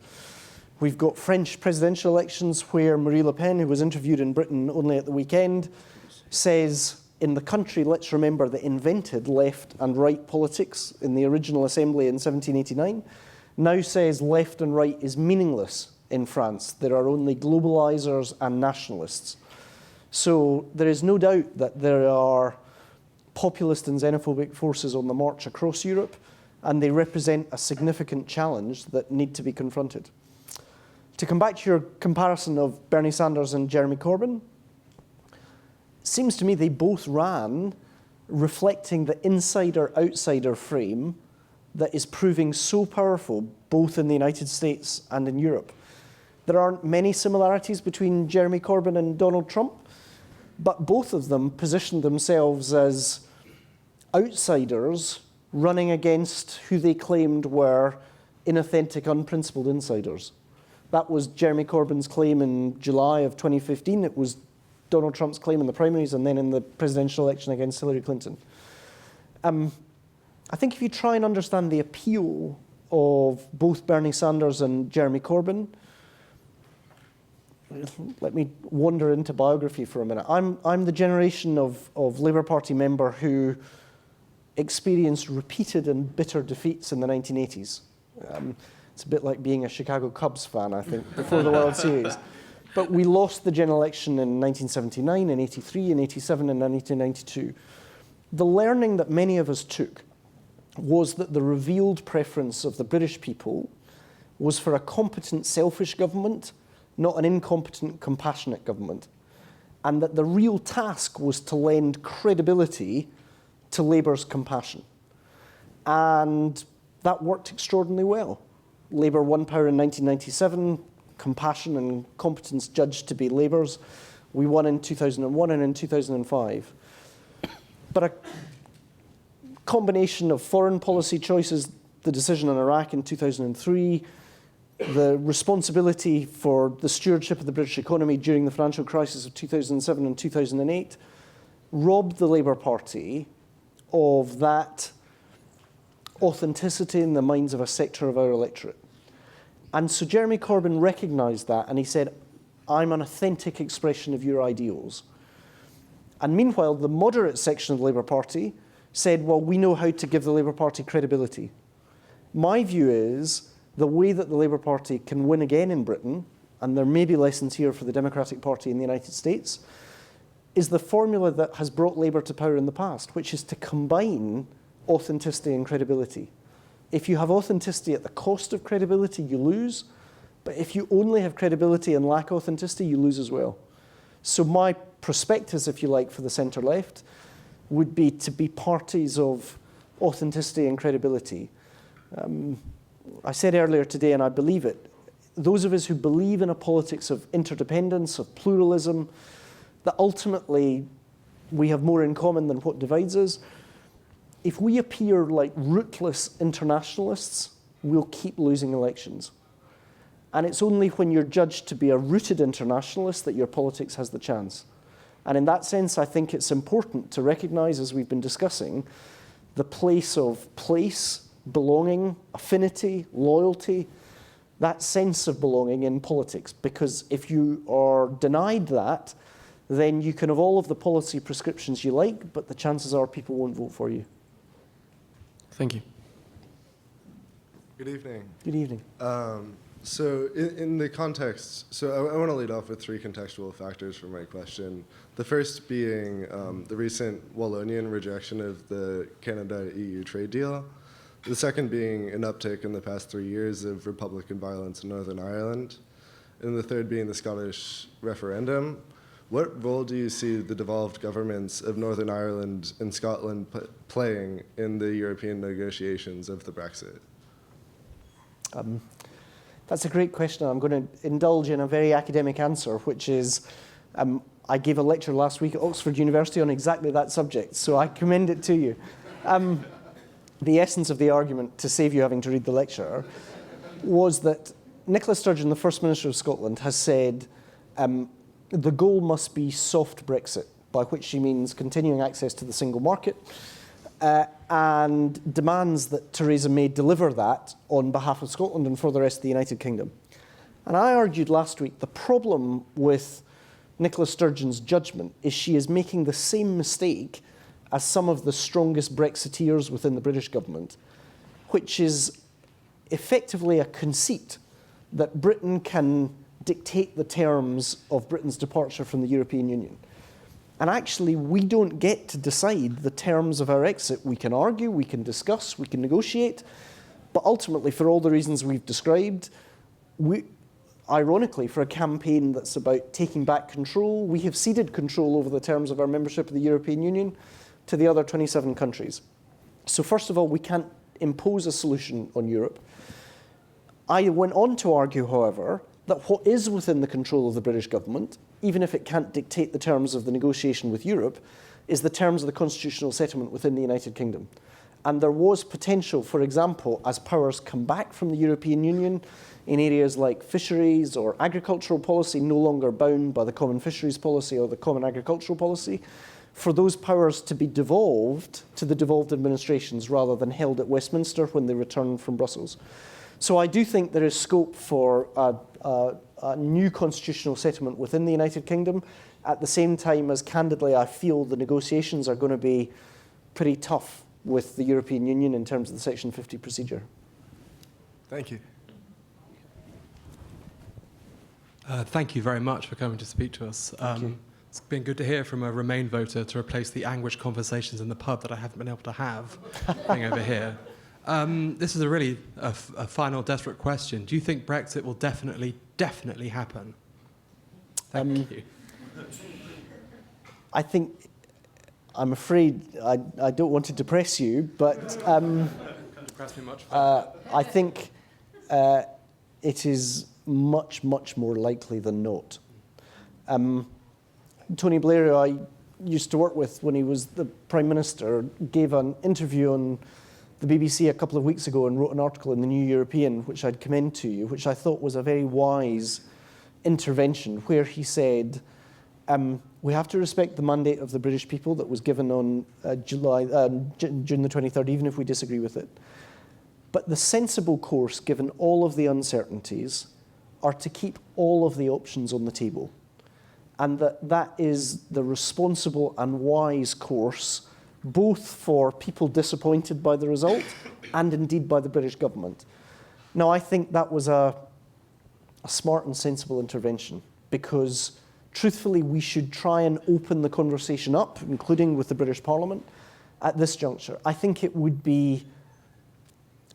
C: We've got French presidential elections where Marine Le Pen, who was interviewed in Britain only at the weekend, says, in the country, let's remember, that invented left and right politics in the original assembly in 1789, now says left and right is meaningless in France. There are only globalizers and nationalists. So there is no doubt that there are populist and xenophobic forces on the march across Europe, and they represent a significant challenge that need to be confronted. To come back to your comparison of Bernie Sanders and Jeremy Corbyn, it seems to me they both ran reflecting the insider-outsider frame that is proving so powerful both in the United States and in Europe. There aren't many similarities between Jeremy Corbyn and Donald Trump, but both of them positioned themselves as outsiders running against who they claimed were inauthentic, unprincipled insiders. That was Jeremy Corbyn's claim in July of 2015. It was Donald Trump's claim in the primaries and then in the presidential election against Hillary Clinton. I think if you try and understand the appeal of both Bernie Sanders and Jeremy Corbyn, let me wander into biography for a minute. I'm the generation of Labour Party member who experienced repeated and bitter defeats in the 1980s. It's a bit like being a Chicago Cubs fan, I think, before the World Series. But we lost the general election in 1979, in 83, in 87, and 1992. The learning that many of us took was that the revealed preference of the British people was for a competent, selfish government, not an incompetent, compassionate government. And that the real task was to lend credibility to Labour's compassion. And that worked extraordinarily well. Labour won power in 1997, compassion and competence judged to be Labour's. We won in 2001 and in 2005. But a combination of foreign policy choices, the decision on Iraq in 2003, the responsibility for the stewardship of the British economy during the financial crisis of 2007 and 2008, robbed the Labour Party of that authenticity in the minds of a sector of our electorate. And so Jeremy Corbyn recognised that, and he said, I'm an authentic expression of your ideals. And meanwhile, the moderate section of the Labour Party said, well, we know how to give the Labour Party credibility. My view is the way that the Labour Party can win again in Britain, and there may be lessons here for the Democratic Party in the United States, is the formula that has brought Labour to power in the past, which is to combine authenticity and credibility. If you have authenticity at the cost of credibility, you lose. But if you only have credibility and lack authenticity, you lose as well. So my prospectus, if you like, for the centre-left would be to be parties of authenticity and credibility. I said earlier today, and I believe it, those of us who believe in a politics of interdependence, of pluralism, that ultimately we have more in common than what divides us, if we appear like rootless internationalists, we'll keep losing elections. And it's only when you're judged to be a rooted internationalist that your politics has the chance. And in that sense, I think it's important to recognize, as we've been discussing, the place of place, belonging, affinity, loyalty, that sense of belonging in politics. Because if you are denied that, then you can have all of the policy prescriptions you like, but the chances are people won't vote for you.
F: Thank you.
G: Good evening.
C: Good evening.
G: So in the context, so I want to lead off with three contextual factors for my question. The first being the recent Wallonian rejection of the Canada-EU trade deal. The second being an uptick in the past 3 years of Republican violence in Northern Ireland. And the third being the Scottish referendum. What role do you see the devolved governments of Northern Ireland and Scotland playing in the European negotiations of the Brexit?
C: That's a great question. I'm going to indulge in a very academic answer, which is I gave a lecture last week at Oxford University on exactly that subject, so I commend it to you. The essence of the argument, to save you having to read the lecture, was that Nicola Sturgeon, the First Minister of Scotland, has said the goal must be soft Brexit, by which she means continuing access to the single market, and demands that Theresa May deliver that on behalf of Scotland and for the rest of the United Kingdom. And I argued last week the problem with Nicola Sturgeon's judgment is she is making the same mistake as some of the strongest Brexiteers within the British government, which is effectively a conceit that Britain can dictate the terms of Britain's departure from the European Union. And actually, we don't get to decide the terms of our exit. We can argue, we can discuss, we can negotiate, but ultimately, for all the reasons we've described, ironically, for a campaign that's about taking back control, we have ceded control over the terms of our membership of the European Union to the other 27 countries. So first of all, we can't impose a solution on Europe. I went on to argue, however, that what is within the control of the British government, even if it can't dictate the terms of the negotiation with Europe, is the terms of the constitutional settlement within the United Kingdom. And there was potential, for example, as powers come back from the European Union in areas like fisheries or agricultural policy, no longer bound by the common fisheries policy or the common agricultural policy, for those powers to be devolved to the devolved administrations rather than held at Westminster when they return from Brussels. So I do think there is scope for a new constitutional settlement within the United Kingdom, at the same time as, candidly, I feel the negotiations are going to be pretty tough with the European Union in terms of the Section 50 procedure.
G: Thank you.
H: Thank you very much for coming to speak to us. It's been good to hear from a Remain voter to replace the anguished conversations in the pub that I haven't been able to have being over here. This is a final desperate question. Do you think Brexit will definitely happen? Thank you.
C: I think, I'm afraid, I don't want to depress you, but
H: Can't depress me much.
C: I think it is much, much more likely than not. Tony Blair, who I used to work with when he was the Prime Minister, gave an interview on the BBC a couple of weeks ago and wrote an article in the New European, which I'd commend to you, which I thought was a very wise intervention, where he said, we have to respect the mandate of the British people that was given on June the 23rd, even if we disagree with it. But the sensible course, given all of the uncertainties, are to keep all of the options on the table. And that is the responsible and wise course, both for people disappointed by the result and indeed by the British government. Now, I think that was a smart and sensible intervention, because truthfully, we should try and open the conversation up, including with the British Parliament, at this juncture. I think it would be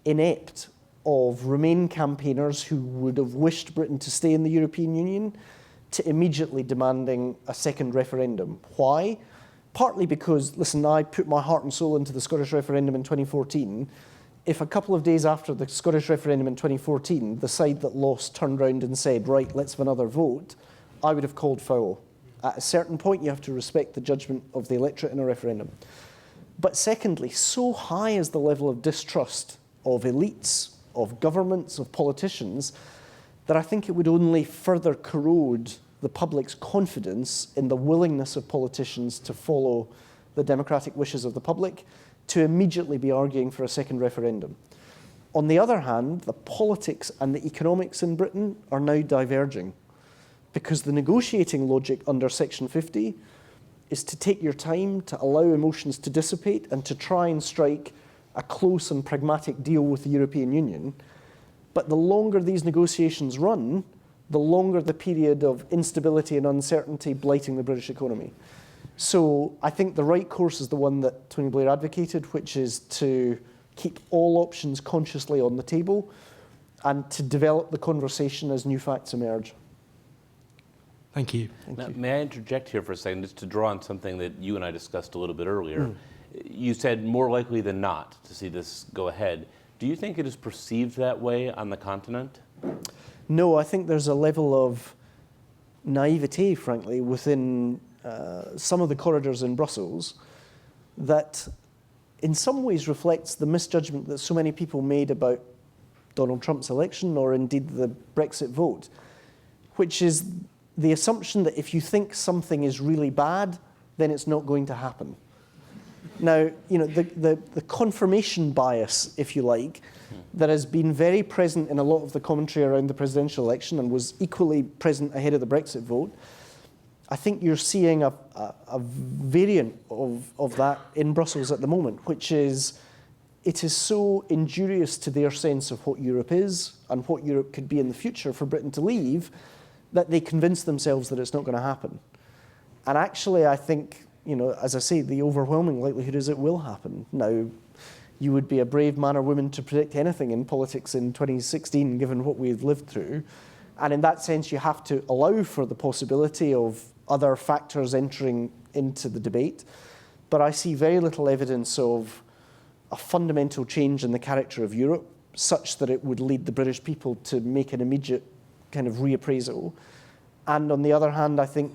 C: inept of Remain campaigners who would have wished Britain to stay in the European Union to immediately demanding a second referendum. Why? Partly because, listen, I put my heart and soul into the Scottish referendum in 2014. If a couple of days after the Scottish referendum in 2014, the side that lost turned round and said, right, let's have another vote, I would have called foul. At a certain point, you have to respect the judgment of the electorate in a referendum. But secondly, so high is the level of distrust of elites, of governments, of politicians, that I think it would only further corrode the public's confidence in the willingness of politicians to follow the democratic wishes of the public, to immediately be arguing for a second referendum. On the other hand, the politics and the economics in Britain are now diverging, because the negotiating logic under Section 50 is to take your time, to allow emotions to dissipate, and to try and strike a close and pragmatic deal with the European Union. But the longer these negotiations run, the longer the period of instability and uncertainty blighting the British economy. So I think the right course is the one that Tony Blair advocated, which is to keep all options consciously on the table and to develop the conversation as new facts emerge.
H: Thank you.
B: Now, may I interject here for a second, just to draw on something that you and I discussed a little bit earlier? You said more likely than not to see this go ahead. Do you think it is perceived that way on the continent?
C: No, I think there's a level of naivete, frankly, within some of the corridors in Brussels that in some ways reflects the misjudgment that so many people made about Donald Trump's election, or indeed the Brexit vote, which is the assumption that if you think something is really bad, then it's not going to happen. Now, you know, the confirmation bias, if you like, that has been very present in a lot of the commentary around the presidential election and was equally present ahead of the Brexit vote, I think you're seeing a variant of that in Brussels at the moment, which is it is so injurious to their sense of what Europe is and what Europe could be in the future for Britain to leave that they convince themselves that it's not going to happen. And actually, I think, you know, as I say, the overwhelming likelihood is it will happen. Now, you would be a brave man or woman to predict anything in politics in 2016, given what we've lived through. And in that sense, you have to allow for the possibility of other factors entering into the debate. But I see very little evidence of a fundamental change in the character of Europe, such that it would lead the British people to make an immediate kind of reappraisal. And on the other hand, I think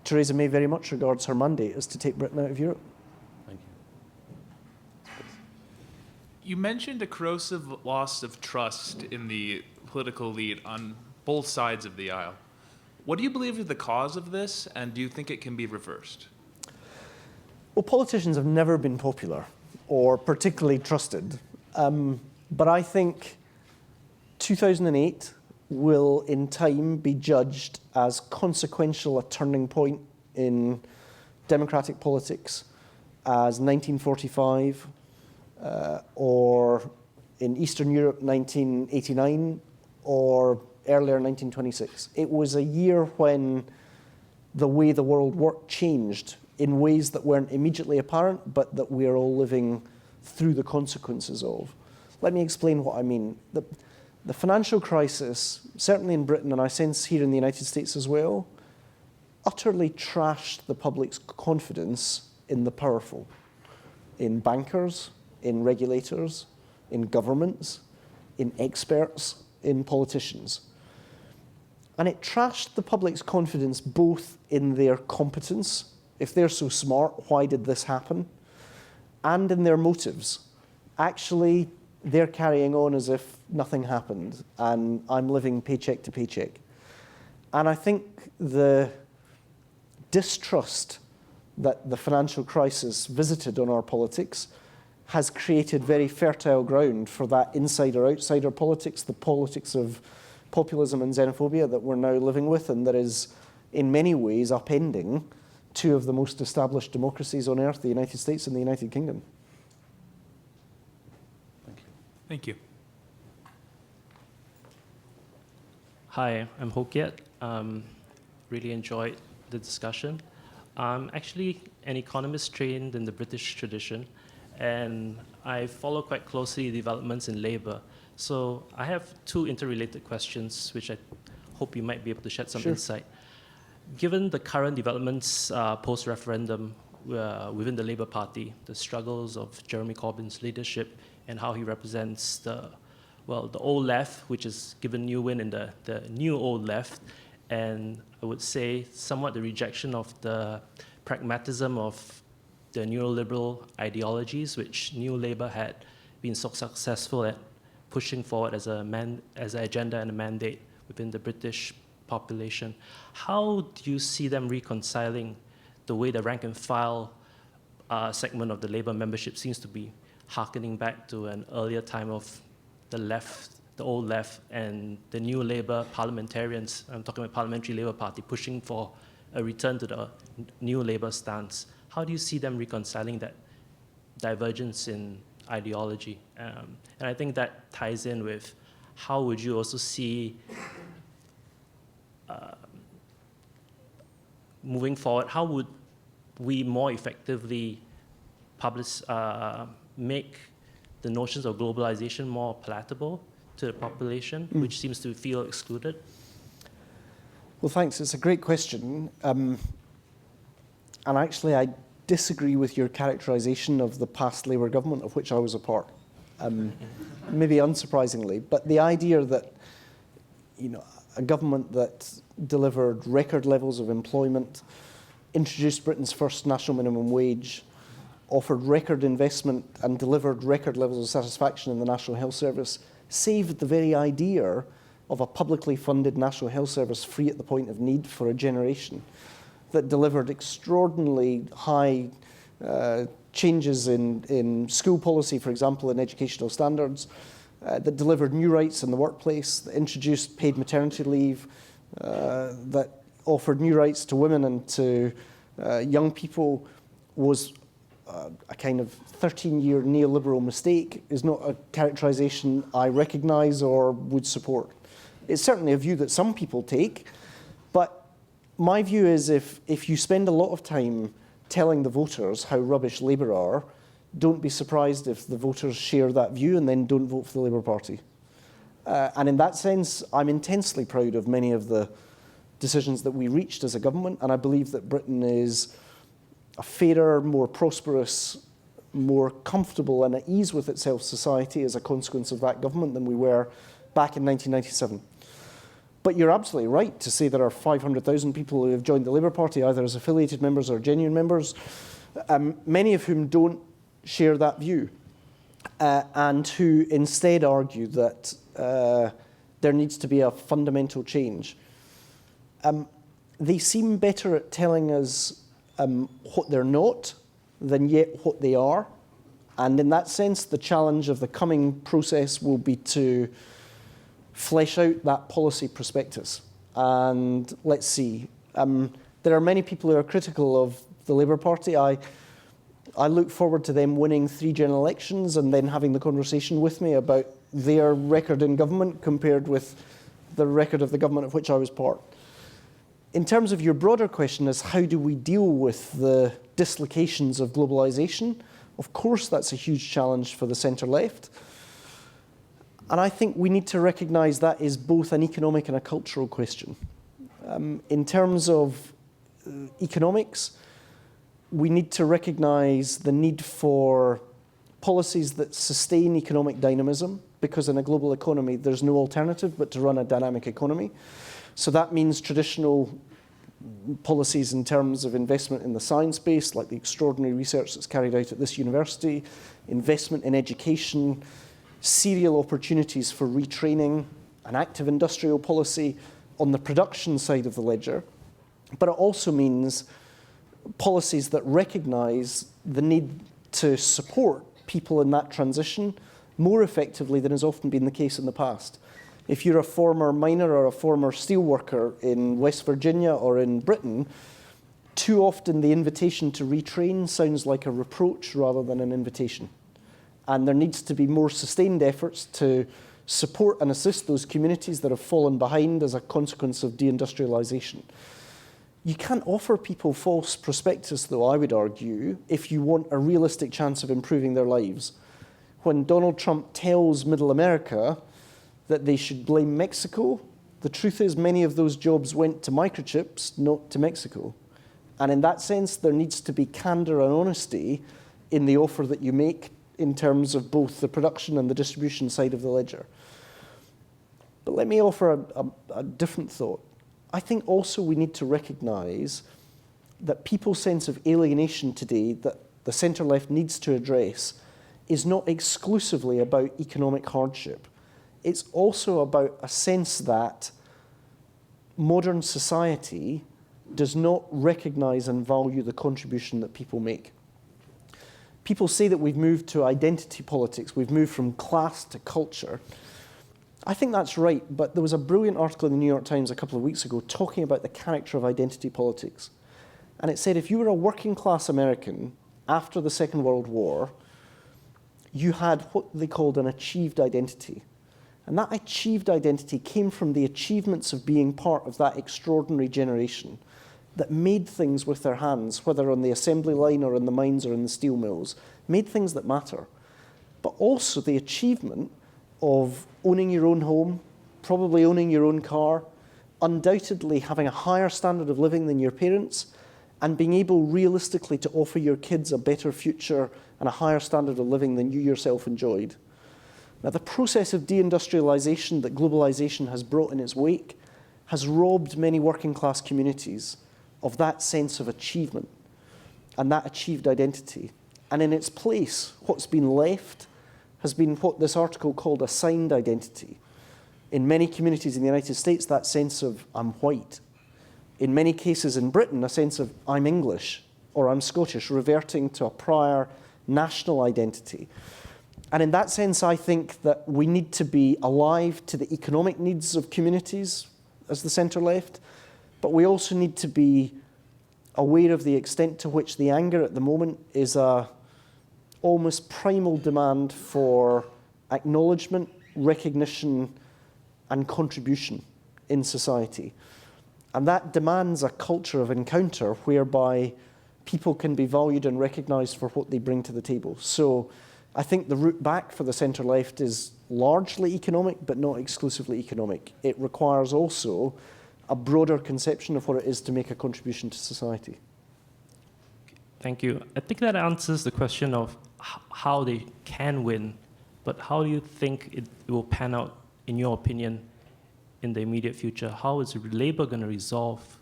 C: Theresa May very much regards her mandate as to take Britain out of Europe.
B: Thank you.
I: You mentioned a corrosive loss of trust in the political elite on both sides of the aisle. What do you believe is the cause of this, and do you think it can be reversed?
C: Well, politicians have never been popular or particularly trusted. But I think 2008 will in time be judged as consequential a turning point in democratic politics as 1945 or in Eastern Europe 1989 or earlier 1926. It was a year when the way the world worked changed in ways that weren't immediately apparent, but that we are all living through the consequences of. Let me explain what I mean. The financial crisis, certainly in Britain, and I sense here in the United States as well, utterly trashed the public's confidence in the powerful, in bankers, in regulators, in governments, in experts, in politicians. And it trashed the public's confidence both in their competence, if they're so smart, why did this happen? And in their motives. Actually, they're carrying on as if nothing happened, and I'm living paycheck to paycheck. And I think the distrust that the financial crisis visited on our politics has created very fertile ground for that insider-outsider politics, the politics of populism and xenophobia that we're now living with, and that is in many ways upending two of the most established democracies on earth, the United States and the United Kingdom.
I: Thank you.
J: Hi, I'm Hokiet. really enjoyed the discussion. I'm actually an economist trained in the British tradition, and I follow quite closely developments in labor. So I have two interrelated questions, which I hope you might be able to shed some insight. Given the current developments post-referendum within the Labour Party, the struggles of Jeremy Corbyn's leadership and how he represents the old left, which is given new win in the new old left, and I would say somewhat the rejection of the pragmatism of the neoliberal ideologies, which New Labour had been so successful at pushing forward as an agenda and a mandate within the British population. How do you see them reconciling the way the rank and file segment of the Labour membership seems to be harkening back to an earlier time of the left, the old left, and the new Labour parliamentarians, I'm talking about Parliamentary Labour Party, pushing for a return to the new Labour stance? How do you see them reconciling that divergence in ideology? And I think that ties in with how would you also see moving forward, how would we more effectively make the notions of globalization more palatable to the population, which seems to feel excluded?
C: Well, thanks. It's a great question. And actually, I disagree with your characterization of the past Labour government, of which I was a part. Maybe unsurprisingly, but the idea that, a government that delivered record levels of employment, introduced Britain's first national minimum wage, offered record investment and delivered record levels of satisfaction in the National Health Service, saved the very idea of a publicly funded National Health Service free at the point of need for a generation, that delivered extraordinarily high changes in school policy, for example, in educational standards, that delivered new rights in the workplace, that introduced paid maternity leave, that offered new rights to women and to young people, was a kind of 13-year neoliberal mistake, is not a characterization I recognize or would support. It's certainly a view that some people take, but my view is if you spend a lot of time telling the voters how rubbish Labour are, don't be surprised if the voters share that view and then don't vote for the Labour Party. And in that sense, I'm intensely proud of many of the decisions that we reached as a government, and I believe that Britain is a fairer, more prosperous, more comfortable and at ease with itself society as a consequence of that government than we were back in 1997. But you're absolutely right to say there are 500,000 people who have joined the Labour Party, either as affiliated members or genuine members, many of whom don't share that view, and who instead argue that there needs to be a fundamental change. They seem better at telling us what they're not than yet what they are. And in that sense, the challenge of the coming process will be to flesh out that policy prospectus. And let's see. There are many people who are critical of the Labour Party. I look forward to them winning 3 general elections and then having the conversation with me about their record in government compared with the record of the government of which I was part. In terms of your broader question as how do we deal with the dislocations of globalization, of course that's a huge challenge for the centre-left. And I think we need to recognise that is both an economic and a cultural question. In terms of economics, we need to recognise the need for policies that sustain economic dynamism, because in a global economy there's no alternative but to run a dynamic economy. So that means traditional policies in terms of investment in the science base, like the extraordinary research that's carried out at this university, investment in education, serial opportunities for retraining, an active industrial policy on the production side of the ledger. But it also means policies that recognise the need to support people in that transition more effectively than has often been the case in the past. If you're a former miner or a former steelworker in West Virginia or in Britain, too often the invitation to retrain sounds like a reproach rather than an invitation. And there needs to be more sustained efforts to support and assist those communities that have fallen behind as a consequence of deindustrialization. You can't offer people false prospectus, though, I would argue, if you want a realistic chance of improving their lives. When Donald Trump tells Middle America that they should blame Mexico, the truth is many of those jobs went to microchips, not to Mexico. And in that sense, there needs to be candor and honesty in the offer that you make in terms of both the production and the distribution side of the ledger. But let me offer a different thought. I think also we need to recognize that people's sense of alienation today that the centre-left needs to address is not exclusively about economic hardship. It's also about a sense that modern society does not recognize and value the contribution that people make. People say that we've moved to identity politics, we've moved from class to culture. I think that's right, but there was a brilliant article in the New York Times a couple of weeks ago talking about the character of identity politics. And it said if you were a working class American after the Second World War, you had what they called an achieved identity. And that achieved identity came from the achievements of being part of that extraordinary generation that made things with their hands, whether on the assembly line or in the mines or in the steel mills, made things that matter. But also the achievement of owning your own home, probably owning your own car, undoubtedly having a higher standard of living than your parents, and being able realistically to offer your kids a better future and a higher standard of living than you yourself enjoyed. Now, the process of deindustrialization that globalization has brought in its wake has robbed many working class communities of that sense of achievement and that achieved identity. And in its place, what's been left has been what this article called assigned identity. In many communities in the United States, that sense of I'm white. In many cases in Britain, a sense of I'm English or I'm Scottish, reverting to a prior national identity. And in that sense, I think that we need to be alive to the economic needs of communities as the centre-left, but we also need to be aware of the extent to which the anger at the moment is a almost primal demand for acknowledgement, recognition, and contribution in society. And that demands a culture of encounter whereby people can be valued and recognized for what they bring to the table. So I think the route back for the centre-left is largely economic, but not exclusively economic. It requires also a broader conception of what it is to make a contribution to society.
J: Thank you. I think that answers the question of how they can win, but how do you think it will pan out, in your opinion, in the immediate future? How is Labour going to resolve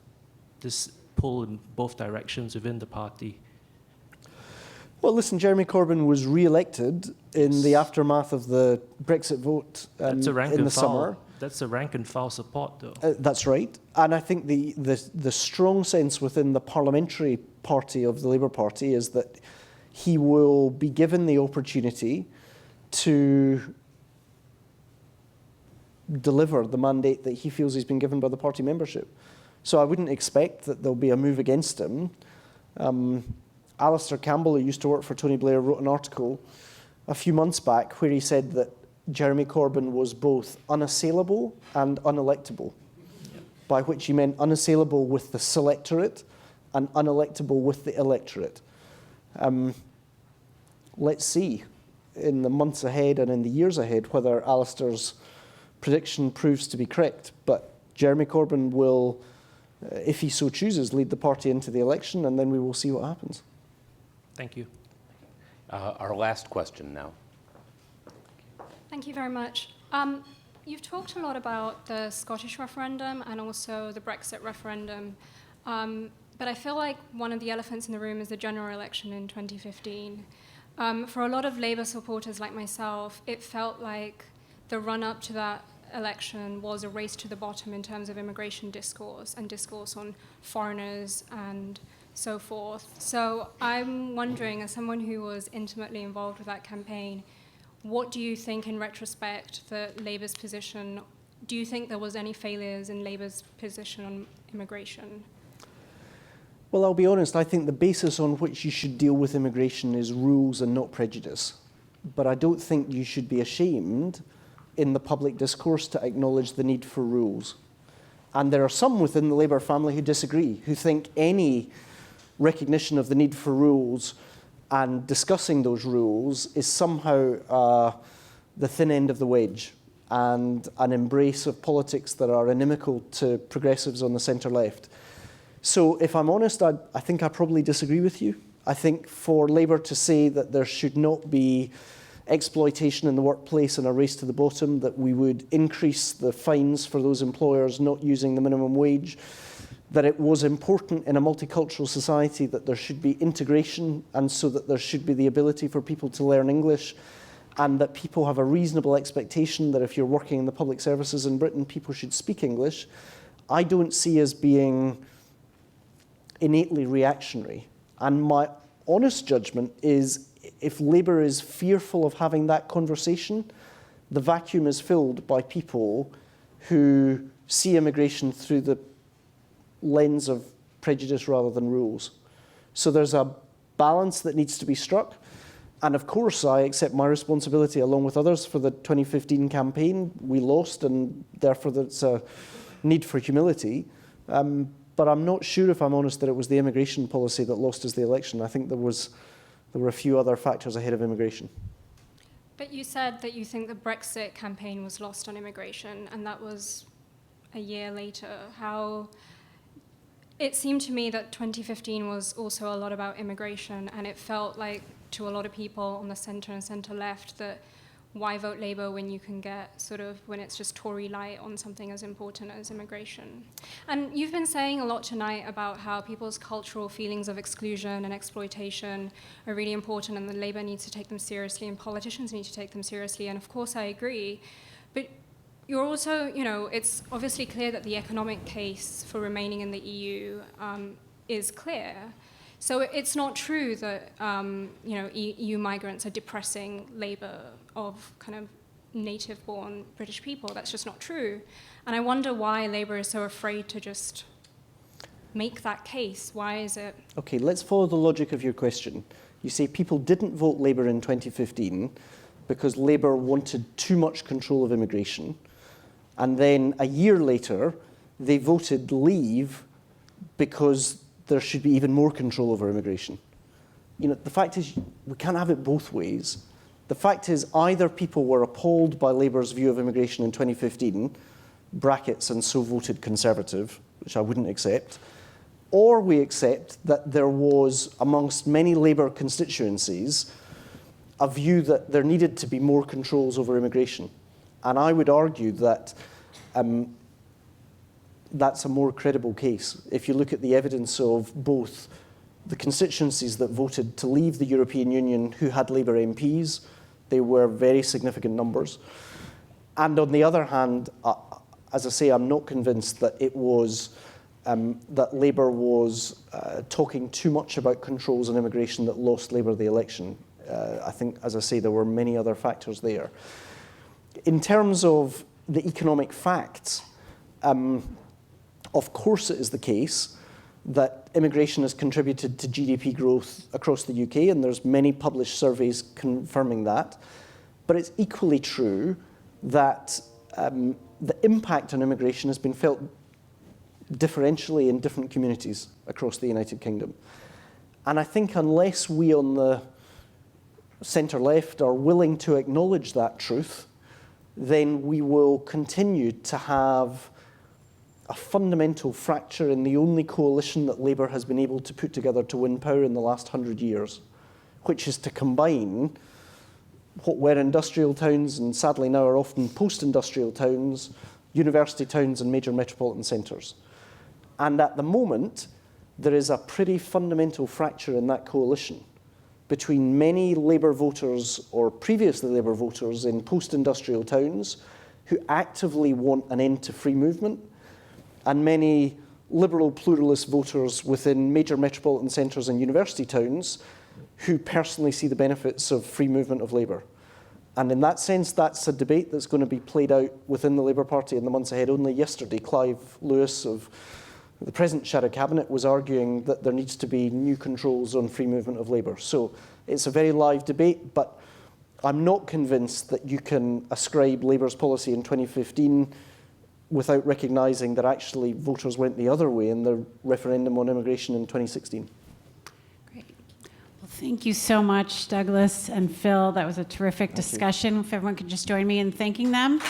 J: this pull in both directions within the party?
C: Well, listen, Jeremy Corbyn was re-elected in the aftermath of the Brexit vote in the summer.
J: That's a rank and file support, though.
C: That's right. And I think the strong sense within the parliamentary party of the Labour Party is that he will be given the opportunity to deliver the mandate that he feels he's been given by the party membership. So I wouldn't expect that there'll be a move against him. Alistair Campbell, who used to work for Tony Blair, wrote an article a few months back where he said that Jeremy Corbyn was both unassailable and unelectable, by which he meant unassailable with the selectorate and unelectable with the electorate. Let's see in the months ahead and in the years ahead whether Alistair's prediction proves to be correct. But Jeremy Corbyn will, if he so chooses, lead the party into the election, and then we will see what happens.
J: Thank you.
B: Our last question now.
K: Thank you very much. You've talked a lot about the Scottish referendum and also the Brexit referendum, but I feel like one of the elephants in the room is the general election in 2015. For a lot of Labour supporters like myself, it felt like the run-up to that election was a race to the bottom in terms of immigration discourse and discourse on foreigners and so forth. So I'm wondering, as someone who was intimately involved with that campaign, what do you think in retrospect that Labour's position, do you think there was any failures in Labour's position on immigration?
C: Well, I'll be honest, I think the basis on which you should deal with immigration is rules and not prejudice. But I don't think you should be ashamed in the public discourse to acknowledge the need for rules. And there are some within the Labour family who disagree, who think any recognition of the need for rules and discussing those rules is somehow the thin end of the wedge and an embrace of politics that are inimical to progressives on the centre-left. So if I'm honest, I think I probably disagree with you. I think for Labour to say that there should not be exploitation in the workplace and a race to the bottom, that we would increase the fines for those employers not using the minimum wage, that it was important in a multicultural society that there should be integration and so that there should be the ability for people to learn English, and that people have a reasonable expectation that if you're working in the public services in Britain, people should speak English, I don't see as being innately reactionary. And my honest judgment is if Labour is fearful of having that conversation, the vacuum is filled by people who see immigration through the lens of prejudice rather than rules. So there's a balance that needs to be struck. And of course, I accept my responsibility along with others for the 2015 campaign. We lost, and therefore there's a need for humility. But I'm not sure, if I'm honest, that it was the immigration policy that lost us the election. I think there were a few other factors ahead of immigration.
K: But you said that you think the Brexit campaign was lost on immigration, and that was a year later. It seemed to me that 2015 was also a lot about immigration, and it felt like to a lot of people on the centre and centre-left that why vote Labour when you can get when it's just Tory light on something as important as immigration. And you've been saying a lot tonight about how people's cultural feelings of exclusion and exploitation are really important, and that Labour needs to take them seriously and politicians need to take them seriously, and of course I agree. But you're also, it's obviously clear that the economic case for remaining in the EU is clear. So it's not true that EU migrants are depressing Labour of kind of native-born British people. That's just not true. And I wonder why Labour is so afraid to just make that case. Why is it?
C: Okay, let's follow the logic of your question. You say people didn't vote Labour in 2015 because Labour wanted too much control of immigration. And then a year later, they voted Leave because there should be even more control over immigration. The fact is, we can't have it both ways. The fact is, either people were appalled by Labour's view of immigration in 2015, brackets, and so voted Conservative, which I wouldn't accept, or we accept that there was, amongst many Labour constituencies, a view that there needed to be more controls over immigration. And I would argue that that's a more credible case. If you look at the evidence of both the constituencies that voted to leave the European Union who had Labour MPs, they were very significant numbers. And on the other hand, as I say, I'm not convinced that it was that Labour was talking too much about controls on immigration that lost Labour the election. I think, as I say, there were many other factors there. In terms of the economic facts, of course it is the case that immigration has contributed to GDP growth across the UK, and there's many published surveys confirming that. But it's equally true that the impact on immigration has been felt differentially in different communities across the United Kingdom. And I think unless we on the centre-left are willing to acknowledge that truth, then we will continue to have a fundamental fracture in the only coalition that Labour has been able to put together to win power in the last 100 years, which is to combine what were industrial towns and sadly now are often post-industrial towns, university towns and major metropolitan centres. And at the moment, there is a pretty fundamental fracture in that coalition between many Labour voters or previously Labour voters in post-industrial towns who actively want an end to free movement, and many liberal pluralist voters within major metropolitan centres and university towns who personally see the benefits of free movement of Labour. And in that sense, that's a debate that's going to be played out within the Labour Party in the months ahead. Only yesterday, Clive Lewis of the present Shadow Cabinet was arguing that there needs to be new controls on free movement of Labour. So it's a very live debate, but I'm not convinced that you can ascribe Labour's policy in 2015 without recognising that actually voters went the other way in the referendum on immigration in 2016.
L: Great. Well, thank you so much, Douglas and Phil. That was a terrific discussion. If everyone could just join me in thanking them.